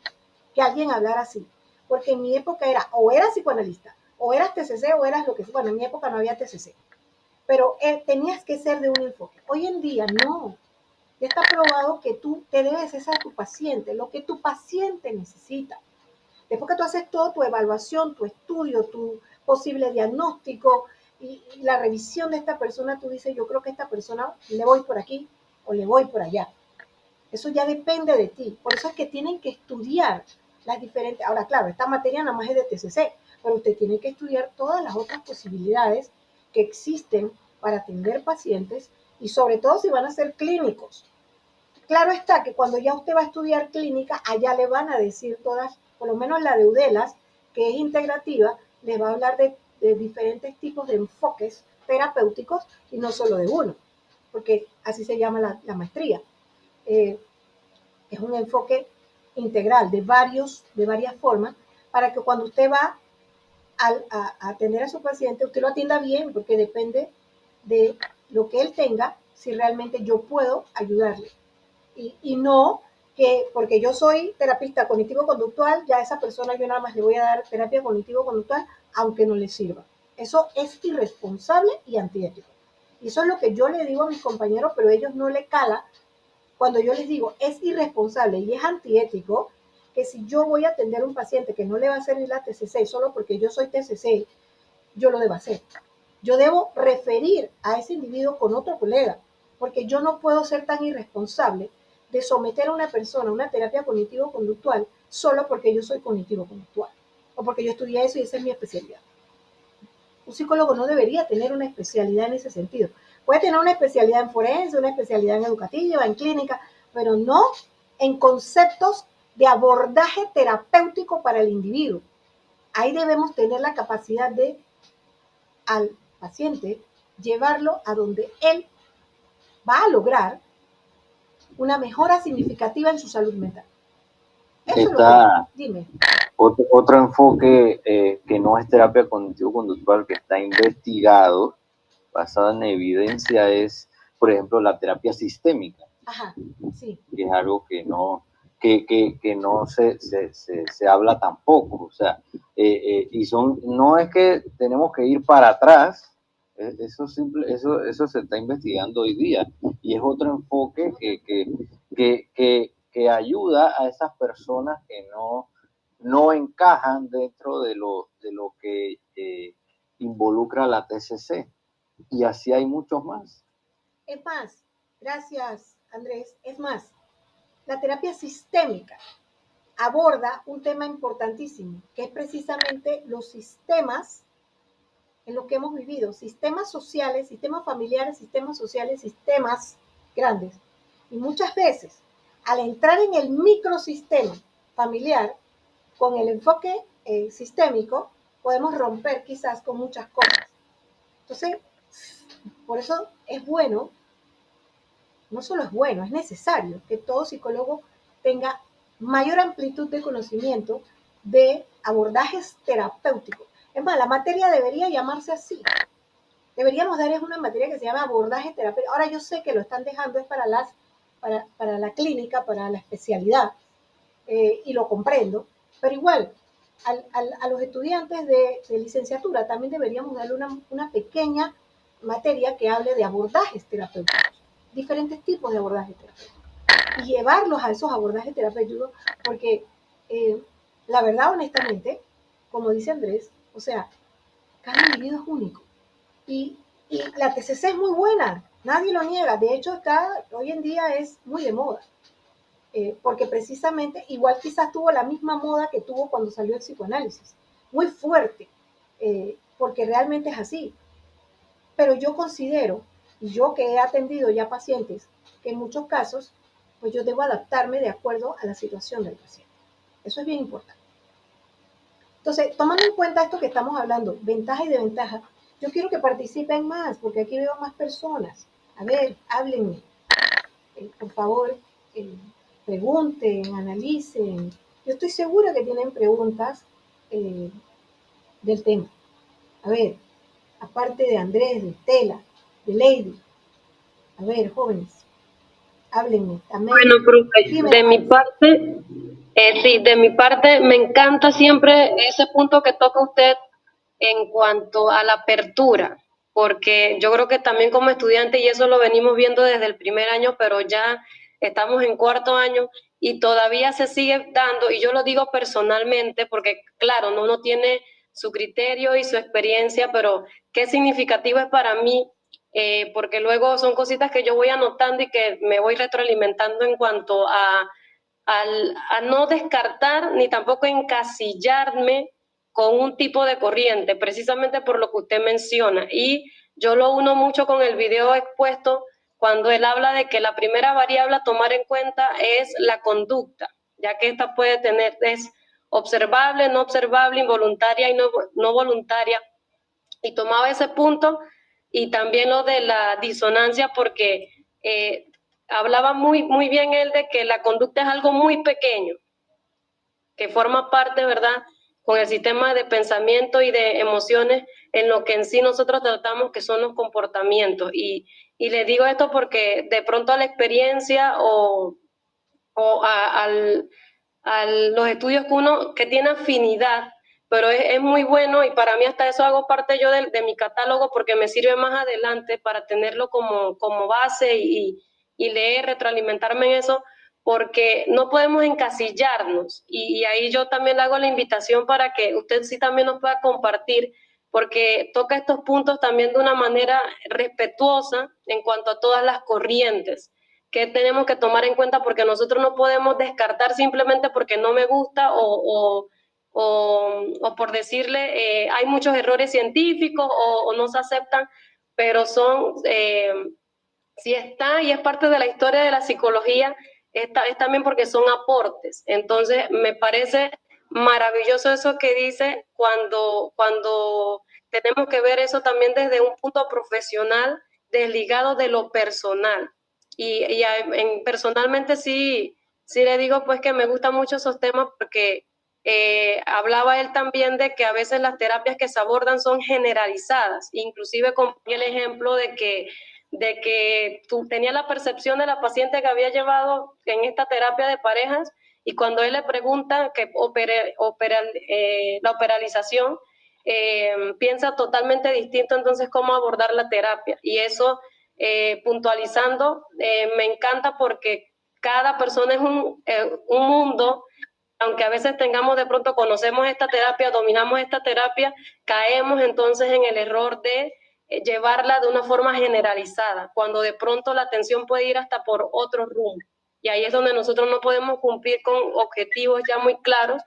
que alguien hablara así, porque en mi época era, o eras psicoanalista, o eras TCC, o eras lo que sea. Bueno, en mi época no había TCC, pero tenías que ser de un enfoque. Hoy en día no. Ya está probado que tú te debes es a tu paciente, lo que tu paciente necesita. Después que tú haces todo, tu evaluación, tu estudio, tu posible diagnóstico, y la revisión de esta persona, tú dices, yo creo que a esta persona le voy por aquí o le voy por allá. Eso ya depende de ti. Por eso es que tienen que estudiar las diferentes... Ahora, claro, esta materia nada más es de TCC, pero usted tiene que estudiar todas las otras posibilidades que existen para atender pacientes y sobre todo si van a ser clínicos. Claro está que cuando ya usted va a estudiar clínica, allá le van a decir todas, por lo menos la de UDELAS, que es integrativa, les va a hablar de diferentes tipos de enfoques terapéuticos y no solo de uno, porque así se llama la maestría. Es un enfoque integral de varias formas para que cuando usted va a atender a su paciente, usted lo atienda bien, porque depende de lo que él tenga, si realmente yo puedo ayudarle. Y no que porque yo soy terapista cognitivo-conductual, ya a esa persona yo nada más le voy a dar terapia cognitivo-conductual, aunque no le sirva. Eso es irresponsable y antiético. Y eso es lo que yo le digo a mis compañeros, pero a ellos no le cala cuando yo les digo, es irresponsable y es antiético que si yo voy a atender a un paciente que no le va a servir la TCC solo porque yo soy TCC, yo lo debo hacer. Yo debo referir a ese individuo con otro colega, porque yo no puedo ser tan irresponsable de someter a una persona a una terapia cognitivo-conductual solo porque yo soy cognitivo-conductual o porque yo estudié eso y esa es mi especialidad. Un psicólogo no debería tener una especialidad en ese sentido. Puede tener una especialidad en forense, una especialidad en educativa, en clínica, pero no en conceptos de abordaje terapéutico para el individuo. Ahí debemos tener la capacidad de, al paciente, llevarlo a donde él va a lograr una mejora significativa en su salud mental. Eso Está, dime. Otro enfoque que no es terapia cognitivo-conductual, que está investigado, basado en evidencia, es, por ejemplo, la terapia sistémica. Ajá, sí. Que es algo que no, que no se habla tampoco. O sea, no es que tenemos que ir para atrás, eso se está investigando hoy día y es otro enfoque que ayuda a esas personas que no encajan dentro de lo que involucra la TCC, y así hay muchos más. Es más, gracias Andrés, es más, la terapia sistémica aborda un tema importantísimo, que es precisamente los sistemas en los que hemos vivido, sistemas sociales, sistemas familiares, sistemas sociales, sistemas grandes. Y muchas veces, al entrar en el microsistema familiar, con el enfoque sistémico, podemos romper quizás con muchas cosas. Entonces, por eso es bueno, no solo es bueno, es necesario que todo psicólogo tenga mayor amplitud de conocimiento de abordajes terapéuticos. Es más, la materia debería llamarse así. Deberíamos dar una materia que se llama abordaje terapéutico. Ahora yo sé que lo están dejando es para la clínica, para la especialidad, y lo comprendo, pero igual, a los estudiantes de licenciatura también deberíamos darle una pequeña materia que hable de abordajes terapéuticos, diferentes tipos de abordajes terapéuticos, y llevarlos a esos abordajes terapéuticos, porque la verdad, honestamente, como dice Andrés, o sea, cada individuo es único. Y la TCC es muy buena, nadie lo niega, de hecho hoy en día es muy de moda. Porque precisamente igual quizás tuvo la misma moda que tuvo cuando salió el psicoanálisis, muy fuerte, porque realmente es así. Pero yo considero, y yo que he atendido ya pacientes, que en muchos casos, pues yo debo adaptarme de acuerdo a la situación del paciente. Eso es bien importante. Entonces, tomando en cuenta esto que estamos hablando, ventaja y desventaja, yo quiero que participen más, porque aquí veo más personas. A ver, háblenme, por favor, pregunten, analicen. Yo estoy segura que tienen preguntas del tema. A ver, aparte de Andrés, de Estela, de Lady. A ver, jóvenes, háblenme. También. Bueno, profe, de mi parte me encanta siempre ese punto que toca usted en cuanto a la apertura, porque yo creo que también como estudiante, y eso lo venimos viendo desde el primer año, pero ya estamos en cuarto año y todavía se sigue dando, y yo lo digo personalmente, porque claro, no tiene su criterio y su experiencia, pero qué significativo es para mí, porque luego son cositas que yo voy anotando y que me voy retroalimentando en cuanto a no descartar ni tampoco encasillarme con un tipo de corriente, precisamente por lo que usted menciona. Y yo lo uno mucho con el video expuesto cuando él habla de que la primera variable a tomar en cuenta es la conducta, ya que esta puede tener, es observable, no observable, involuntaria y no voluntaria. Y tomaba ese punto y también lo de la disonancia porque hablaba muy bien él de que la conducta es algo muy pequeño, que forma parte, ¿verdad?, con el sistema de pensamiento y de emociones en lo que en sí nosotros tratamos que son los comportamientos. Y le digo esto porque de pronto a la experiencia o los estudios que uno que tiene afinidad, pero es muy bueno y para mí hasta eso hago parte yo de mi catálogo porque me sirve más adelante para tenerlo como base y leer, retroalimentarme en eso, porque no podemos encasillarnos y ahí yo también le hago la invitación para que usted sí también nos pueda compartir porque toca estos puntos también de una manera respetuosa en cuanto a todas las corrientes que tenemos que tomar en cuenta porque nosotros no podemos descartar simplemente porque no me gusta o por decirle hay muchos errores científicos o no se aceptan, pero son, si está y es parte de la historia de la psicología, es también porque son aportes. Entonces me parece maravilloso eso que dice cuando tenemos que ver eso también desde un punto profesional, desligado de lo personal. Personalmente sí le digo pues que me gustan mucho esos temas porque hablaba él también de que a veces las terapias que se abordan son generalizadas, inclusive con el ejemplo de que tú tenías la percepción de la paciente que había llevado en esta terapia de parejas y cuando él le pregunta que la operalización, piensa totalmente distinto entonces cómo abordar la terapia y eso puntualizando me encanta porque cada persona es un mundo, aunque a veces tengamos de pronto, conocemos esta terapia, dominamos esta terapia, caemos entonces en el error de llevarla de una forma generalizada, cuando de pronto la atención puede ir hasta por otro rumbo. Y ahí es donde nosotros no podemos cumplir con objetivos ya muy claros,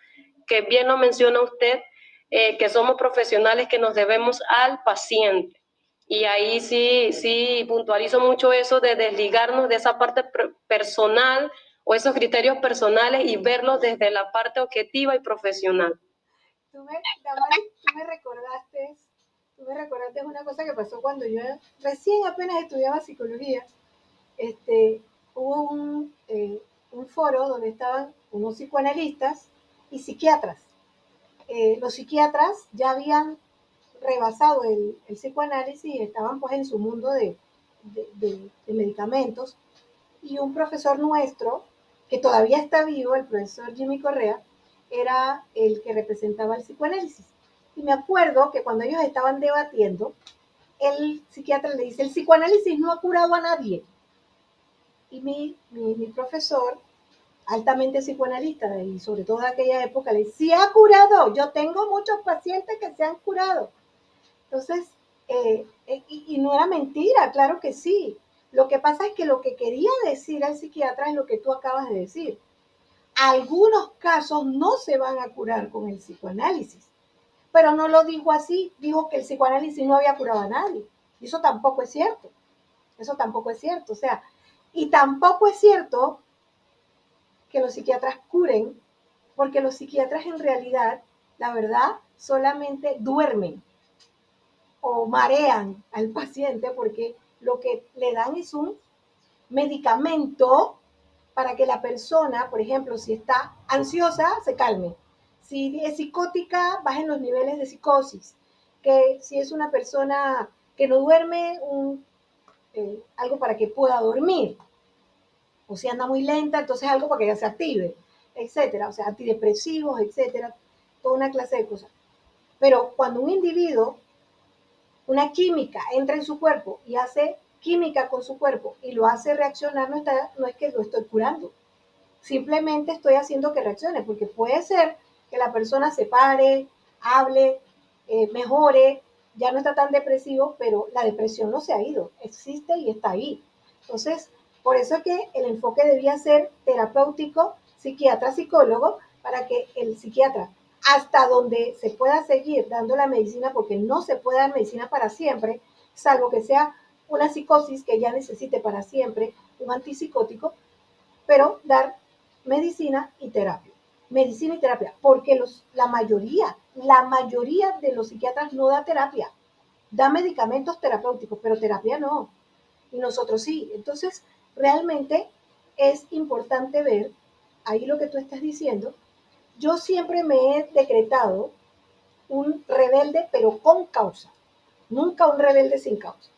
que bien lo menciona usted, que somos profesionales que nos debemos al paciente. Y ahí sí puntualizo mucho eso de desligarnos de esa parte personal o esos criterios personales y verlos desde la parte objetiva y profesional. Damaris, tú me recordaste una cosa que pasó cuando yo recién apenas estudiaba psicología. Hubo un foro donde estaban unos psicoanalistas y psiquiatras. Los psiquiatras ya habían rebasado el psicoanálisis y estaban pues en su mundo de medicamentos. Y un profesor nuestro, que todavía está vivo, el profesor Jimmy Correa, era el que representaba el psicoanálisis. Y me acuerdo que cuando ellos estaban debatiendo, el psiquiatra le dice, el psicoanálisis no ha curado a nadie. Y mi profesor, altamente psicoanalista, y sobre todo en aquella época, le dice, sí ha curado, yo tengo muchos pacientes que se han curado. Entonces, y no era mentira, claro que sí. Lo que pasa es que lo que quería decir el psiquiatra es lo que tú acabas de decir. Algunos casos no se van a curar con el psicoanálisis, pero no lo dijo así, dijo que el psicoanálisis no había curado a nadie. Y eso tampoco es cierto. Eso tampoco es cierto. O sea, y tampoco es cierto que los psiquiatras curen, porque los psiquiatras en realidad, la verdad, solamente duermen o marean al paciente porque lo que le dan es un medicamento para que la persona, por ejemplo, si está ansiosa, se calme. Si es psicótica, bajen los niveles de psicosis. Que si es una persona que no duerme, algo para que pueda dormir. O si anda muy lenta, entonces algo para que ella se active, etcétera. O sea, antidepresivos, etcétera. Toda una clase de cosas. Pero cuando un individuo, una química entra en su cuerpo y hace química con su cuerpo y lo hace reaccionar, no es que lo estoy curando. Simplemente estoy haciendo que reaccione, porque puede ser que la persona se pare, hable, mejore, ya no está tan depresivo, pero la depresión no se ha ido, existe y está ahí. Entonces, por eso es que el enfoque debía ser terapéutico, psiquiatra, psicólogo, para que el psiquiatra, hasta donde se pueda seguir dando la medicina, porque no se puede dar medicina para siempre, salvo que sea una psicosis que ya necesite para siempre un antipsicótico, pero dar medicina y terapia. Medicina y terapia, porque la mayoría de los psiquiatras no da terapia, da medicamentos terapéuticos, pero terapia no, y nosotros sí. Entonces, realmente es importante ver, ahí lo que tú estás diciendo, yo siempre me he decretado un rebelde, pero con causa, nunca un rebelde sin causa.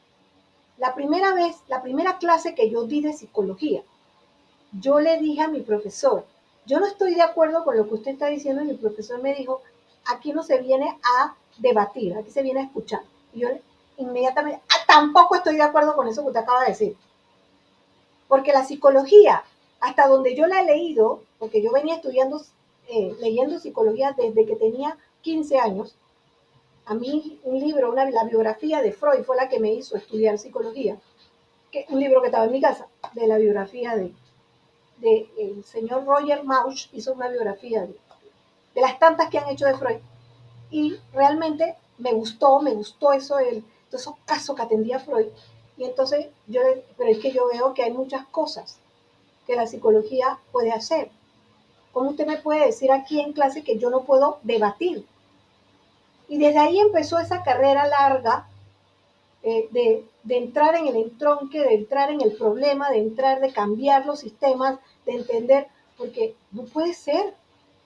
La primera clase que yo di de psicología, yo le dije a mi profesor, yo no estoy de acuerdo con lo que usted está diciendo, y mi profesor me dijo, aquí no se viene a debatir, aquí se viene a escuchar. Y yo inmediatamente, tampoco estoy de acuerdo con eso que usted acaba de decir. Porque la psicología, hasta donde yo la he leído, porque yo venía estudiando, leyendo psicología desde que tenía 15 años, a mí un libro, la biografía de Freud fue la que me hizo estudiar psicología, un libro que estaba en mi casa, de la biografía de el señor Roger Mauch, hizo una biografía de las tantas que han hecho de Freud, y realmente me gustó eso, todos esos casos que atendía Freud, y entonces pero es que yo veo que hay muchas cosas que la psicología puede hacer. ¿Cómo usted me puede decir aquí en clase que yo no puedo debatir? Y desde ahí empezó esa carrera larga de entrar en el entronque, de entrar en el problema, de cambiar los sistemas, de entender, porque no puede ser.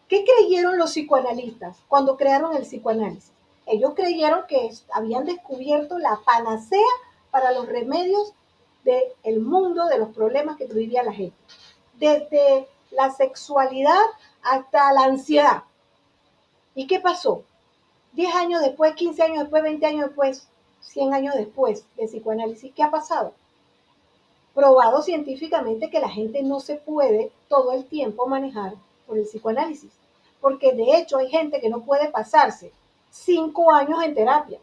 ¿Qué creyeron los psicoanalistas cuando crearon el psicoanálisis? Ellos creyeron que habían descubierto la panacea para los remedios del mundo, de los problemas que vivía la gente. Desde la sexualidad hasta la ansiedad. ¿Y qué pasó? 10 años después, 15 años después, 20 años después, 100 años después de psicoanálisis, ¿qué ha pasado? Probado científicamente que la gente no se puede todo el tiempo manejar por el psicoanálisis, porque de hecho hay gente que no puede pasarse 5 años en terapia.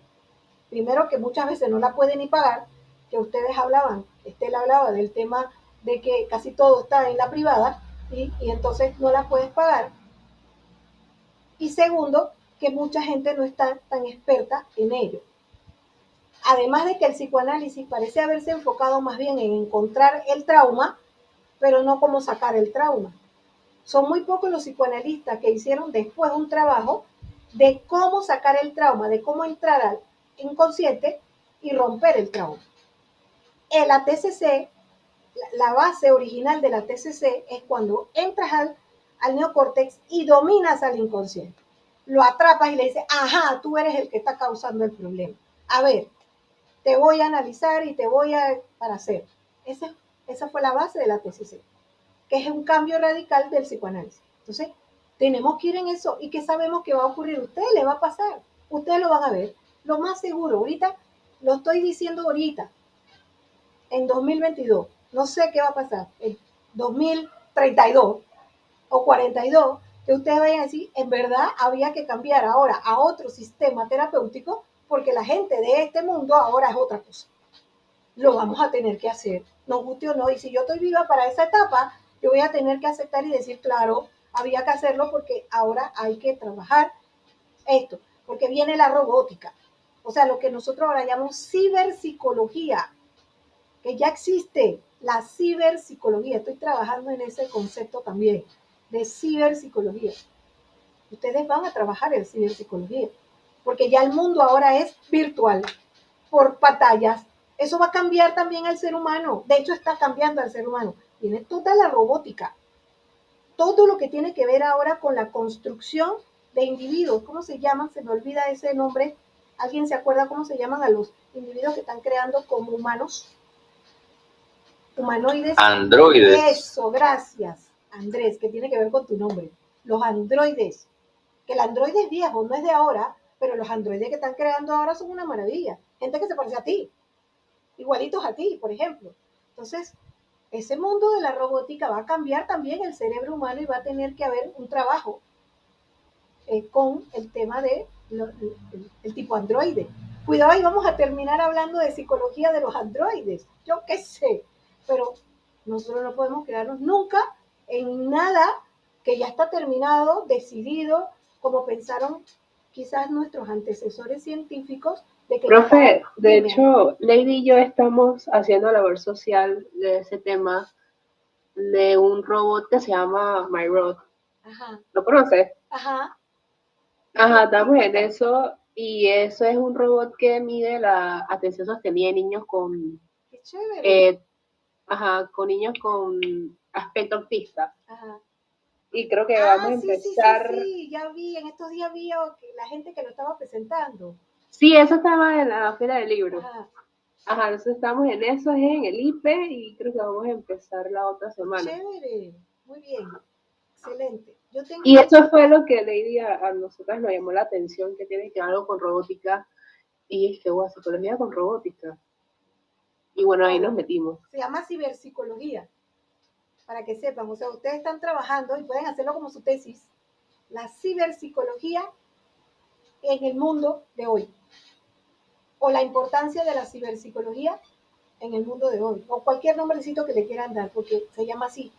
Primero, que muchas veces no la puede ni pagar, que ustedes hablaban, Estela hablaba del tema de que casi todo está en la privada y entonces no la puedes pagar. Y segundo, que mucha gente no está tan experta en ello. Además de que el psicoanálisis parece haberse enfocado más bien en encontrar el trauma, pero no cómo sacar el trauma. Son muy pocos los psicoanalistas que hicieron después un trabajo de cómo sacar el trauma, de cómo entrar al inconsciente y romper el trauma. La TCC, la base original de la TCC es cuando entras al neocórtex y dominas al inconsciente. Lo atrapas y le dices, ajá, tú eres el que está causando el problema. A ver, te voy a analizar y te voy a para hacer. Esa fue la base de la TCC, que es un cambio radical del psicoanálisis. Entonces, tenemos que ir en eso. ¿Y qué sabemos que va a ocurrir? A ustedes les va a pasar. Ustedes lo van a ver. Lo más seguro, ahorita, lo estoy diciendo ahorita, en 2022. No sé qué va a pasar en 2032 o 42, que ustedes vayan a decir, en verdad había que cambiar ahora a otro sistema terapéutico porque la gente de este mundo ahora es otra cosa. Lo vamos a tener que hacer, nos guste o no, y si yo estoy viva para esa etapa, yo voy a tener que aceptar y decir, claro, había que hacerlo porque ahora hay que trabajar esto, porque viene la robótica, o sea, lo que nosotros ahora llamamos ciberpsicología, que ya existe, la ciberpsicología, estoy trabajando en ese concepto también, de ciberpsicología. Ustedes van a trabajar en ciberpsicología, porque ya el mundo ahora es virtual, por pantallas. Eso va a cambiar también al ser humano. De hecho, está cambiando al ser humano. Tiene toda la robótica. Todo lo que tiene que ver ahora con la construcción de individuos. ¿Cómo se llaman? Se me olvida ese nombre. ¿Alguien se acuerda cómo se llaman a los individuos que están creando como humanos? Humanoides. Androides. Eso, gracias, Andrés, que tiene que ver con tu nombre. Los androides. Que el androide es viejo, no es de ahora, pero los androides que están creando ahora son una maravilla. Gente que se parece a ti, igualitos a ti, por ejemplo. Entonces, ese mundo de la robótica va a cambiar también el cerebro humano y va a tener que haber un trabajo con el tema de el tipo androide. Cuidado, y vamos a terminar hablando de psicología de los androides. Yo qué sé, pero nosotros no podemos quedarnos nunca en nada que ya está terminado, decidido, como pensaron quizás nuestros antecesores científicos de que Profe, de dime. hecho, Lady y yo estamos haciendo labor social de ese tema de un robot que se llama MyRod. Ajá, ¿Lo conoces? ajá. Ajá, estamos en eso y eso es un robot que mide la atención sostenida en niños con, Qué chévere. con niños con aspecto autista. Ajá. Y creo que vamos Ah, a sí, sí, sí, empezar. sí, ya vi, en estos días vi la gente que lo estaba presentando. Sí, eso estaba en la feria del libro. Ajá. Ajá, nosotros estamos en eso, es en el IPE y creo que vamos a empezar la otra semana. Chévere, muy bien, excelente. Yo tengo Y eso fue lo que Lady a nosotras nos llamó la atención, que tiene que ver algo con robótica. Y es que, wow, psicología con robótica. Y bueno, ahí nos metimos. se llama ciberpsicología, para que sepan, o sea, ustedes están trabajando y pueden hacerlo como su tesis, la ciberpsicología en el mundo de hoy, o la importancia de la ciberpsicología en el mundo de hoy, o cualquier nombrecito que le quieran dar, porque se llama así,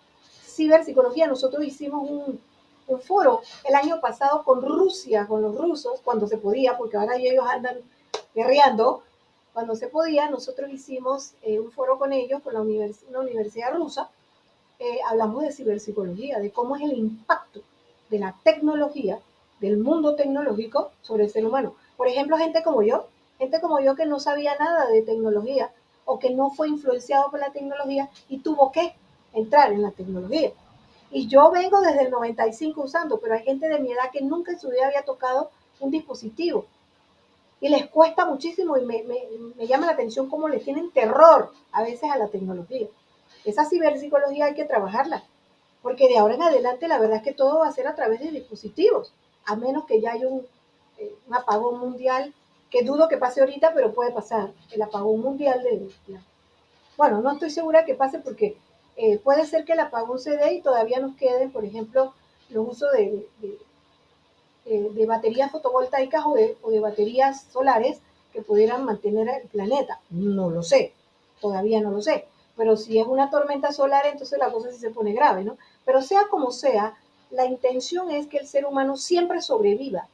ciberpsicología. Nosotros hicimos un foro el año pasado con Rusia, con los rusos, cuando se podía, porque ahora ellos andan guerreando. Cuando se podía, nosotros hicimos un foro con ellos, con una universidad rusa. Hablamos de ciberpsicología, de cómo es el impacto de la tecnología, del mundo tecnológico sobre el ser humano. Por ejemplo, gente como yo que no sabía nada de tecnología o que no fue influenciado por la tecnología y tuvo que entrar en la tecnología. Y yo vengo desde el 95 usando, pero hay gente de mi edad que nunca en su vida había tocado un dispositivo. Y les cuesta muchísimo y me llama la atención cómo les tienen terror a veces a la tecnología. Esa ciberpsicología hay que trabajarla, porque de ahora en adelante la verdad es que todo va a ser a través de dispositivos, a menos que ya haya un apagón mundial, que dudo que pase ahorita, pero puede pasar, el apagón mundial bueno, no estoy segura que pase porque puede ser que el apagón se dé y todavía nos queden, por ejemplo, los usos de baterías fotovoltaicas o de baterías solares que pudieran mantener el planeta. No lo sé, todavía no lo sé. Pero si es una tormenta solar, entonces la cosa sí se pone grave, ¿no? Pero sea como sea, la intención es que el ser humano siempre sobreviva,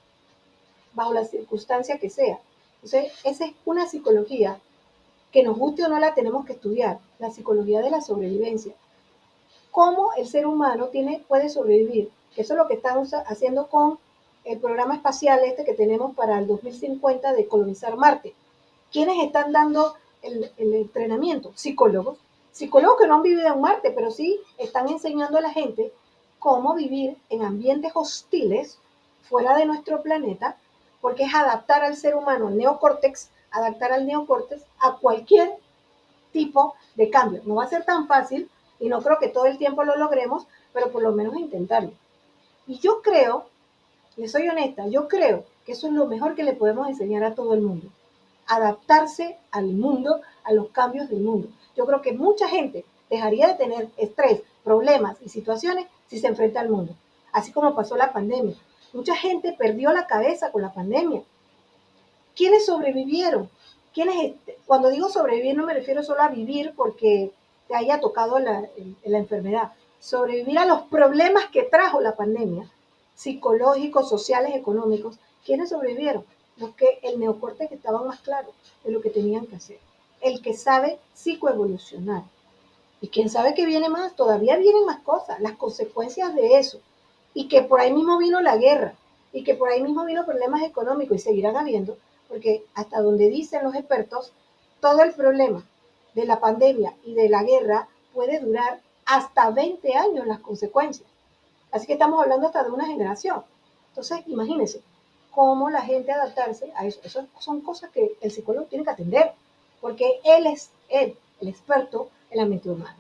bajo la circunstancia que sea. Entonces, esa es una psicología que nos guste o no la tenemos que estudiar, la psicología de la sobrevivencia. Cómo el ser humano puede sobrevivir. Eso es lo que estamos haciendo con el programa espacial que tenemos para el 2050 de colonizar Marte. ¿Quiénes están dando el entrenamiento? Psicólogos. Psicólogos que no han vivido en Marte, pero sí están enseñando a la gente cómo vivir en ambientes hostiles fuera de nuestro planeta, porque es adaptar al ser humano, adaptar al neocórtex a cualquier tipo de cambio. No va a ser tan fácil y no creo que todo el tiempo lo logremos, pero por lo menos intentarlo. Y yo creo, les soy honesta, yo creo que eso es lo mejor que le podemos enseñar a todo el mundo. Adaptarse al mundo, a los cambios del mundo. Yo creo que mucha gente dejaría de tener estrés, problemas y situaciones si se enfrenta al mundo. Así como pasó la pandemia. Mucha gente perdió la cabeza con la pandemia. ¿Quiénes sobrevivieron? Cuando digo sobrevivir no me refiero solo a vivir porque te haya tocado la enfermedad. Sobrevivir a los problemas que trajo la pandemia, psicológicos, sociales, económicos. ¿Quiénes sobrevivieron? Los que el neocórtex estaban más claros de lo que tenían que hacer. El que sabe psicoevolucionar. Y quién sabe qué viene más, todavía vienen más cosas, las consecuencias de eso. Y que por ahí mismo vino la guerra, y que por ahí mismo vino problemas económicos, y seguirán habiendo, porque hasta donde dicen los expertos, todo el problema de la pandemia y de la guerra puede durar hasta 20 años las consecuencias. Así que estamos hablando hasta de una generación. Entonces, imagínense cómo la gente adaptarse a eso. Eso son cosas que el psicólogo tiene que atender, porque él es el experto en la mente humana.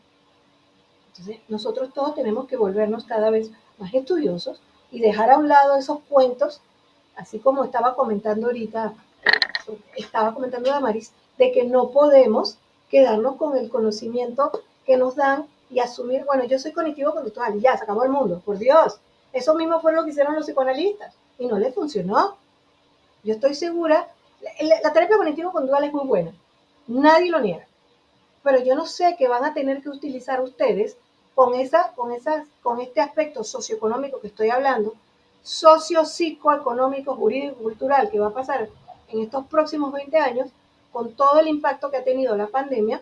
Entonces, nosotros todos tenemos que volvernos cada vez más estudiosos y dejar a un lado esos cuentos, así como estaba comentando Damaris, de que no podemos quedarnos con el conocimiento que nos dan y asumir, bueno, yo soy cognitivo conductual y ya, se acabó el mundo, por Dios. Eso mismo fue lo que hicieron los psicoanalistas y no les funcionó. Yo estoy segura, la terapia cognitivo-conductual es muy buena, nadie lo niega, pero yo no sé qué van a tener que utilizar ustedes con este aspecto socioeconómico que estoy hablando, socio-psicoeconómico, jurídico, cultural, que va a pasar en estos próximos 20 años, con todo el impacto que ha tenido la pandemia,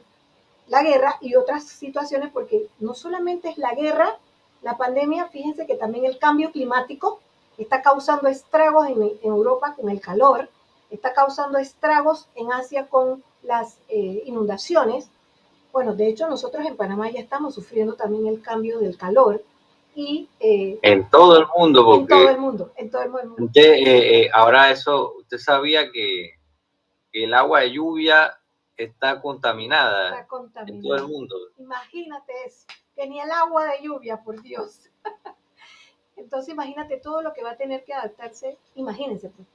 la guerra y otras situaciones, porque no solamente es la guerra, la pandemia, fíjense que también el cambio climático está causando estragos en Europa con el calor, está causando estragos en Asia con las inundaciones. Bueno, de hecho nosotros en Panamá ya estamos sufriendo también el cambio del calor y En todo el mundo, porque en todo el mundo, en todo el mundo. usted, ahora eso, usted sabía que el agua de lluvia está contaminada, Está contaminado en todo el mundo. Imagínate eso, que ni el agua de lluvia, por Dios. Entonces imagínate todo lo que va a tener que adaptarse, imagínense pues,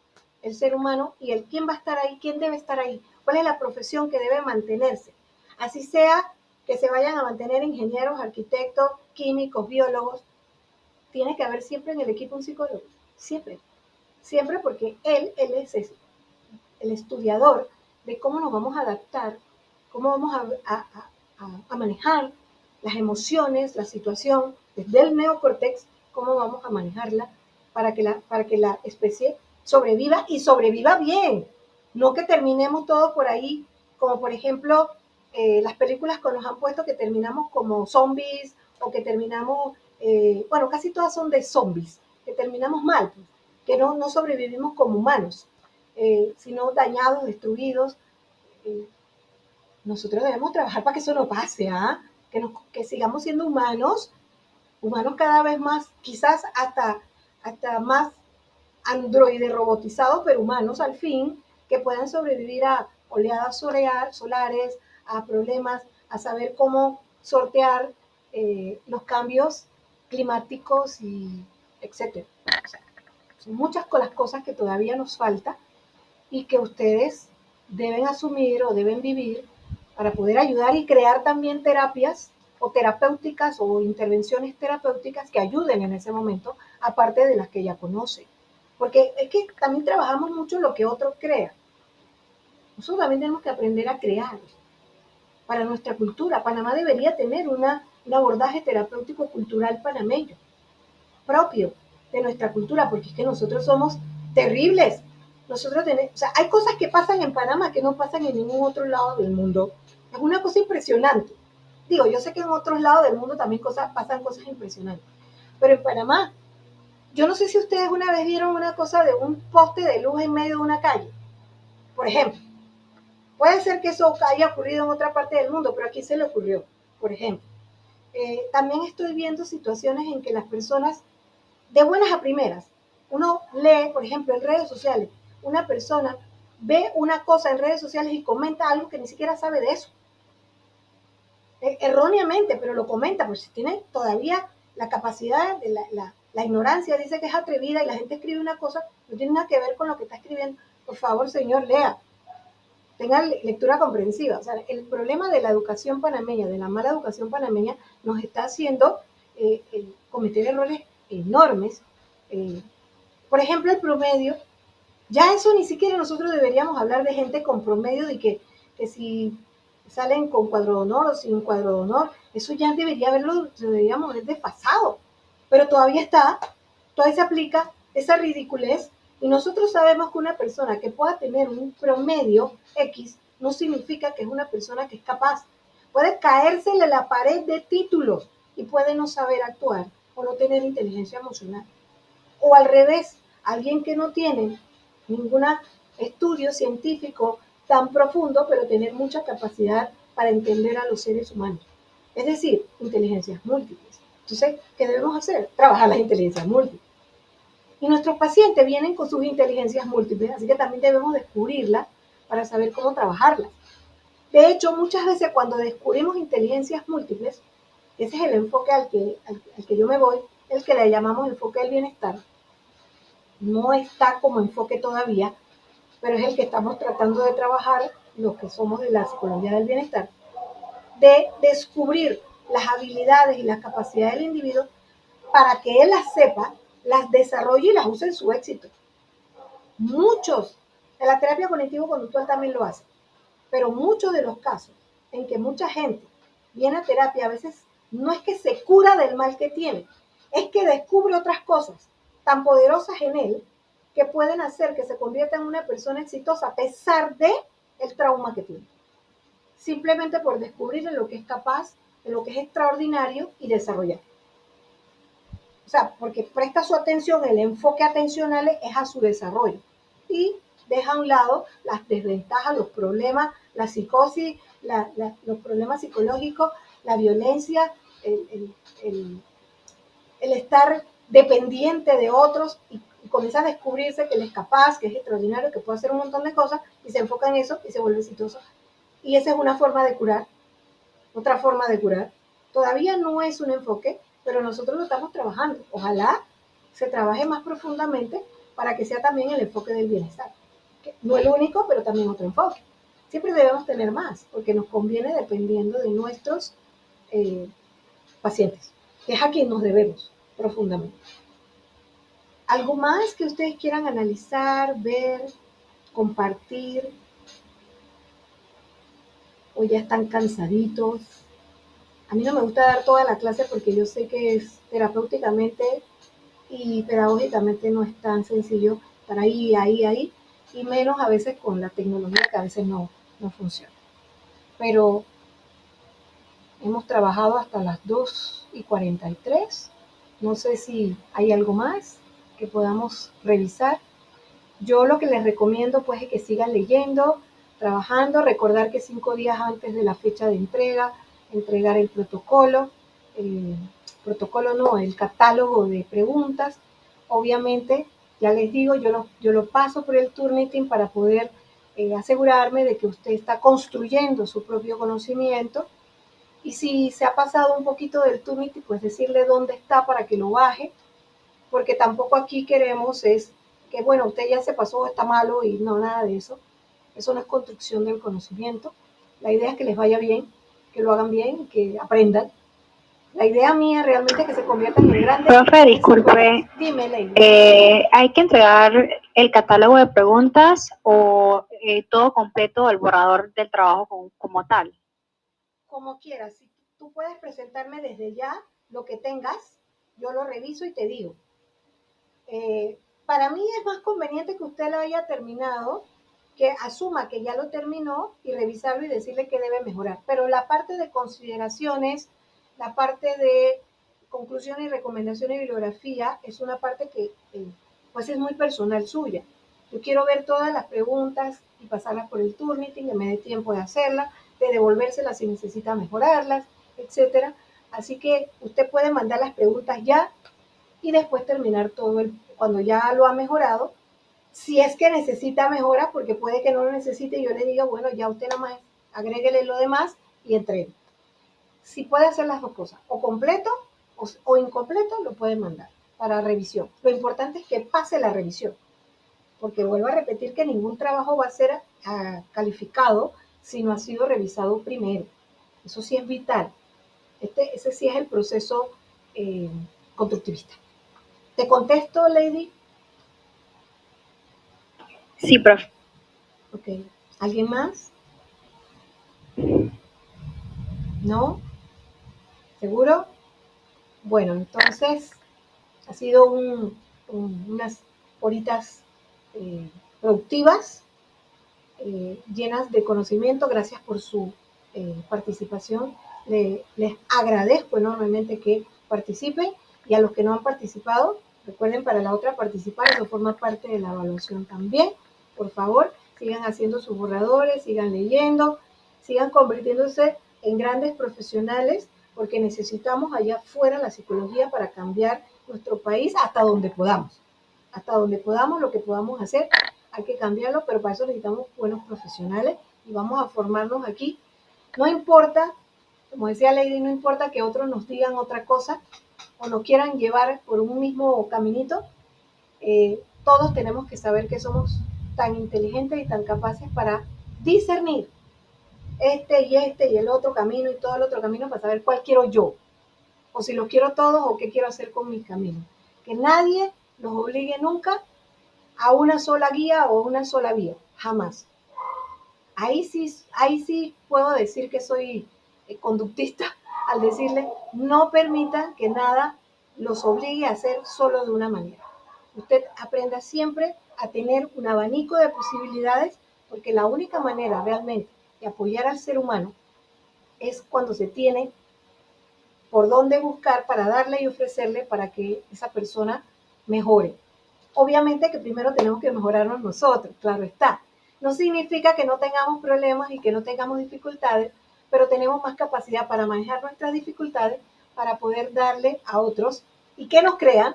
el ser humano y el quién va a estar ahí, quién debe estar ahí, cuál es la profesión que debe mantenerse. Así sea que se vayan a mantener ingenieros, arquitectos, químicos, biólogos, tiene que haber siempre en el equipo un psicólogo, siempre, siempre porque él es eso, el estudiador de cómo nos vamos a adaptar, cómo vamos a manejar las emociones, la situación, desde el neocórtex, cómo vamos a manejarla para que la especie sobreviva y sobreviva bien. No que terminemos todos por ahí, como por ejemplo las películas que nos han puesto que terminamos como zombies o que terminamos, bueno, casi todas son de zombies, que terminamos mal, pues, que no sobrevivimos como humanos, sino dañados, destruidos. Eh, Nosotros debemos trabajar para que eso no pase, ¿ah? Que sigamos siendo humanos, humanos cada vez más, quizás hasta más androides robotizados, pero humanos al fin, que puedan sobrevivir a oleadas solares, a problemas, a saber cómo sortear los cambios climáticos y etcétera. O sea, son muchas las cosas que todavía nos falta y que ustedes deben asumir o deben vivir para poder ayudar y crear también terapias o terapéuticas o intervenciones terapéuticas que ayuden en ese momento, aparte de las que ya conocen. Porque es que también trabajamos mucho lo que otros crean. Nosotros también tenemos que aprender a crear para nuestra cultura. Panamá debería tener un abordaje terapéutico cultural panameño, propio de nuestra cultura, porque es que nosotros somos terribles. Nosotros tenemos, o sea, hay cosas que pasan en Panamá que no pasan en ningún otro lado del mundo. Es una cosa impresionante. Digo, yo sé que en otros lados del mundo también pasan cosas impresionantes, pero en Panamá, yo no sé si ustedes una vez vieron una cosa de un poste de luz en medio de una calle, por ejemplo. Puede ser que eso haya ocurrido en otra parte del mundo, pero aquí se le ocurrió, por ejemplo. También estoy viendo situaciones en que las personas de buenas a primeras. Uno lee, por ejemplo, en redes sociales, una persona ve una cosa en redes sociales y comenta algo que ni siquiera sabe de eso. Erróneamente, pero lo comenta, pues si tiene todavía la capacidad, de la ignorancia, dice que es atrevida y la gente escribe una cosa, no tiene nada que ver con lo que está escribiendo. Por favor, señor, lea. Tenga lectura comprensiva. O sea, el problema de la educación panameña, de la mala educación panameña, nos está haciendo cometer errores enormes. Por ejemplo, el promedio, ya eso ni siquiera nosotros deberíamos hablar de gente con promedio, de que si salen con cuadro de honor o sin cuadro de honor, eso ya deberíamos haber desfasado. Pero todavía se aplica esa ridiculez y nosotros sabemos que una persona que pueda tener un promedio X no significa que es una persona que es capaz. Puede caérsele la pared de títulos y puede no saber actuar o no tener inteligencia emocional. O al revés, alguien que no tiene ningún estudio científico tan profundo, pero tener mucha capacidad para entender a los seres humanos. Es decir, inteligencias múltiples. Entonces, ¿qué debemos hacer? Trabajar las inteligencias múltiples. Y nuestros pacientes vienen con sus inteligencias múltiples, así que también debemos descubrirlas para saber cómo trabajarlas. De hecho, muchas veces cuando descubrimos inteligencias múltiples, ese es el enfoque al que yo me voy, el que le llamamos enfoque del bienestar. No está como enfoque todavía, pero es el que estamos tratando de trabajar los que somos de la psicología del bienestar, de descubrir las habilidades y las capacidades del individuo para que él las sepa, las desarrolle y las use en su éxito. Muchos, en la terapia cognitivo-conductual también lo hace, pero muchos de los casos en que mucha gente viene a terapia, a veces no es que se cura del mal que tiene, es que descubre otras cosas tan poderosas en él que pueden hacer que se convierta en una persona exitosa a pesar de el trauma que tiene. Simplemente por descubrir en lo que es capaz, en lo que es extraordinario y desarrollar. O sea, porque presta su atención, el enfoque atencional es a su desarrollo y deja a un lado las desventajas, los problemas, la psicosis, los problemas psicológicos, la violencia, el estar dependiente de otros y comienza a descubrirse que él es capaz, que es extraordinario, que puede hacer un montón de cosas y se enfoca en eso y se vuelve exitoso. Y esa es una forma de curar, otra forma de curar. Todavía no es un enfoque, pero nosotros lo estamos trabajando. Ojalá se trabaje más profundamente para que sea también el enfoque del bienestar. No el único, pero también otro enfoque. Siempre debemos tener más, porque nos conviene dependiendo de nuestros pacientes, que es a quien nos debemos profundamente. ¿Algo más que ustedes quieran analizar, ver, compartir? ¿O ya están cansaditos? A mí no me gusta dar toda la clase porque yo sé que es terapéuticamente y pedagógicamente no es tan sencillo estar ahí, y menos a veces con la tecnología que a veces no funciona. Pero hemos trabajado hasta las 2:43. No sé si hay algo más que podamos revisar. Yo lo que les recomiendo pues es que sigan leyendo, trabajando, recordar que 5 días antes de la fecha de entrega, entregar el protocolo, el catálogo de preguntas. Obviamente, ya les digo, yo lo paso por el Turnitin para poder asegurarme de que usted está construyendo su propio conocimiento. Y si se ha pasado un poquito del Turnitin, pues decirle dónde está para que lo baje, porque tampoco aquí queremos es que, bueno, usted ya se pasó, está malo y no, nada de eso. Eso no es construcción del conocimiento. La idea es que les vaya bien, que lo hagan bien, que aprendan. La idea mía realmente es que se conviertan en grandes... Profe, disculpe. Dime, Ley. ¿Hay que entregar el catálogo de preguntas o todo completo, el borrador del trabajo como tal? Como quieras. Si tú puedes presentarme desde ya lo que tengas, yo lo reviso y te digo. Para mí es más conveniente que usted lo haya terminado, que asuma que ya lo terminó y revisarlo y decirle que debe mejorar. Pero la parte de consideraciones, la parte de conclusión y recomendación y bibliografía es una parte que pues es muy personal suya. Yo quiero ver todas las preguntas y pasarlas por el Turnitin, que me dé tiempo de hacerlas, de devolvérselas si necesita mejorarlas, etcétera. Así que usted puede mandar las preguntas ya y después terminar todo cuando ya lo ha mejorado. Si es que necesita mejora, porque puede que no lo necesite, yo le diga, bueno, ya usted nada más agréguele lo demás y entregue. Si puede hacer las dos cosas, o completo o incompleto, lo puede mandar para revisión. Lo importante es que pase la revisión, porque vuelvo a repetir que ningún trabajo va a ser calificado si no ha sido revisado primero. Eso sí es vital. Ese sí es el proceso constructivista. ¿Te contesto, Lady? Sí, profe. Ok. ¿Alguien más? ¿No? ¿Seguro? Bueno, entonces ha sido unas horitas productivas, llenas de conocimiento. Gracias por su participación. Les agradezco enormemente que participen, y a los que no han participado, recuerden para la otra participar, eso forma parte de la evaluación también. Por favor, sigan haciendo sus borradores, sigan leyendo, sigan convirtiéndose en grandes profesionales, porque necesitamos allá afuera la psicología para cambiar nuestro país hasta donde podamos. Hasta donde podamos, lo que podamos hacer, hay que cambiarlo, pero para eso necesitamos buenos profesionales y vamos a formarnos aquí. No importa, como decía Lady, no importa que otros nos digan otra cosa o nos quieran llevar por un mismo caminito, todos tenemos que saber que somos tan inteligentes y tan capaces para discernir este y el otro camino y todo el otro camino para saber cuál quiero yo, o si los quiero todos o qué quiero hacer con mis caminos. Que nadie nos obligue nunca a una sola guía o una sola vía, jamás. Ahí sí puedo decir que soy conductista al decirle, no permitan que nada los obligue a hacer solo de una manera. Usted aprenda siempre a tener un abanico de posibilidades, porque la única manera realmente de apoyar al ser humano es cuando se tiene por dónde buscar para darle y ofrecerle para que esa persona mejore. Obviamente que primero tenemos que mejorarnos nosotros, claro está. No significa que no tengamos problemas y que no tengamos dificultades, pero tenemos más capacidad para manejar nuestras dificultades para poder darle a otros y que nos crean,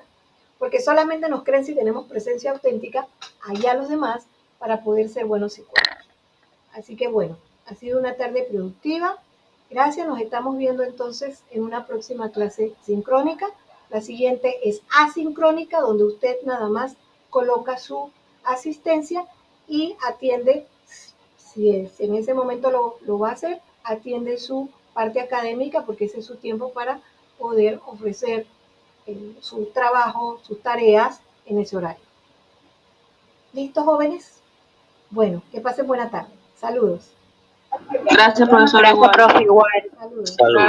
porque solamente nos creen si tenemos presencia auténtica allá a los demás para poder ser buenos psicólogos. Así que bueno, ha sido una tarde productiva. Gracias, nos estamos viendo entonces en una próxima clase sincrónica. La siguiente es asincrónica, donde usted nada más coloca su asistencia y atiende, si en ese momento lo va a hacer, atiende su parte académica, porque ese es su tiempo para poder ofrecer su trabajo, sus tareas en ese horario. ¿Listos, jóvenes? Bueno, que pasen buena tarde. Saludos. Gracias, profesora. Gracias, profe, igual. Saludos. Saludos.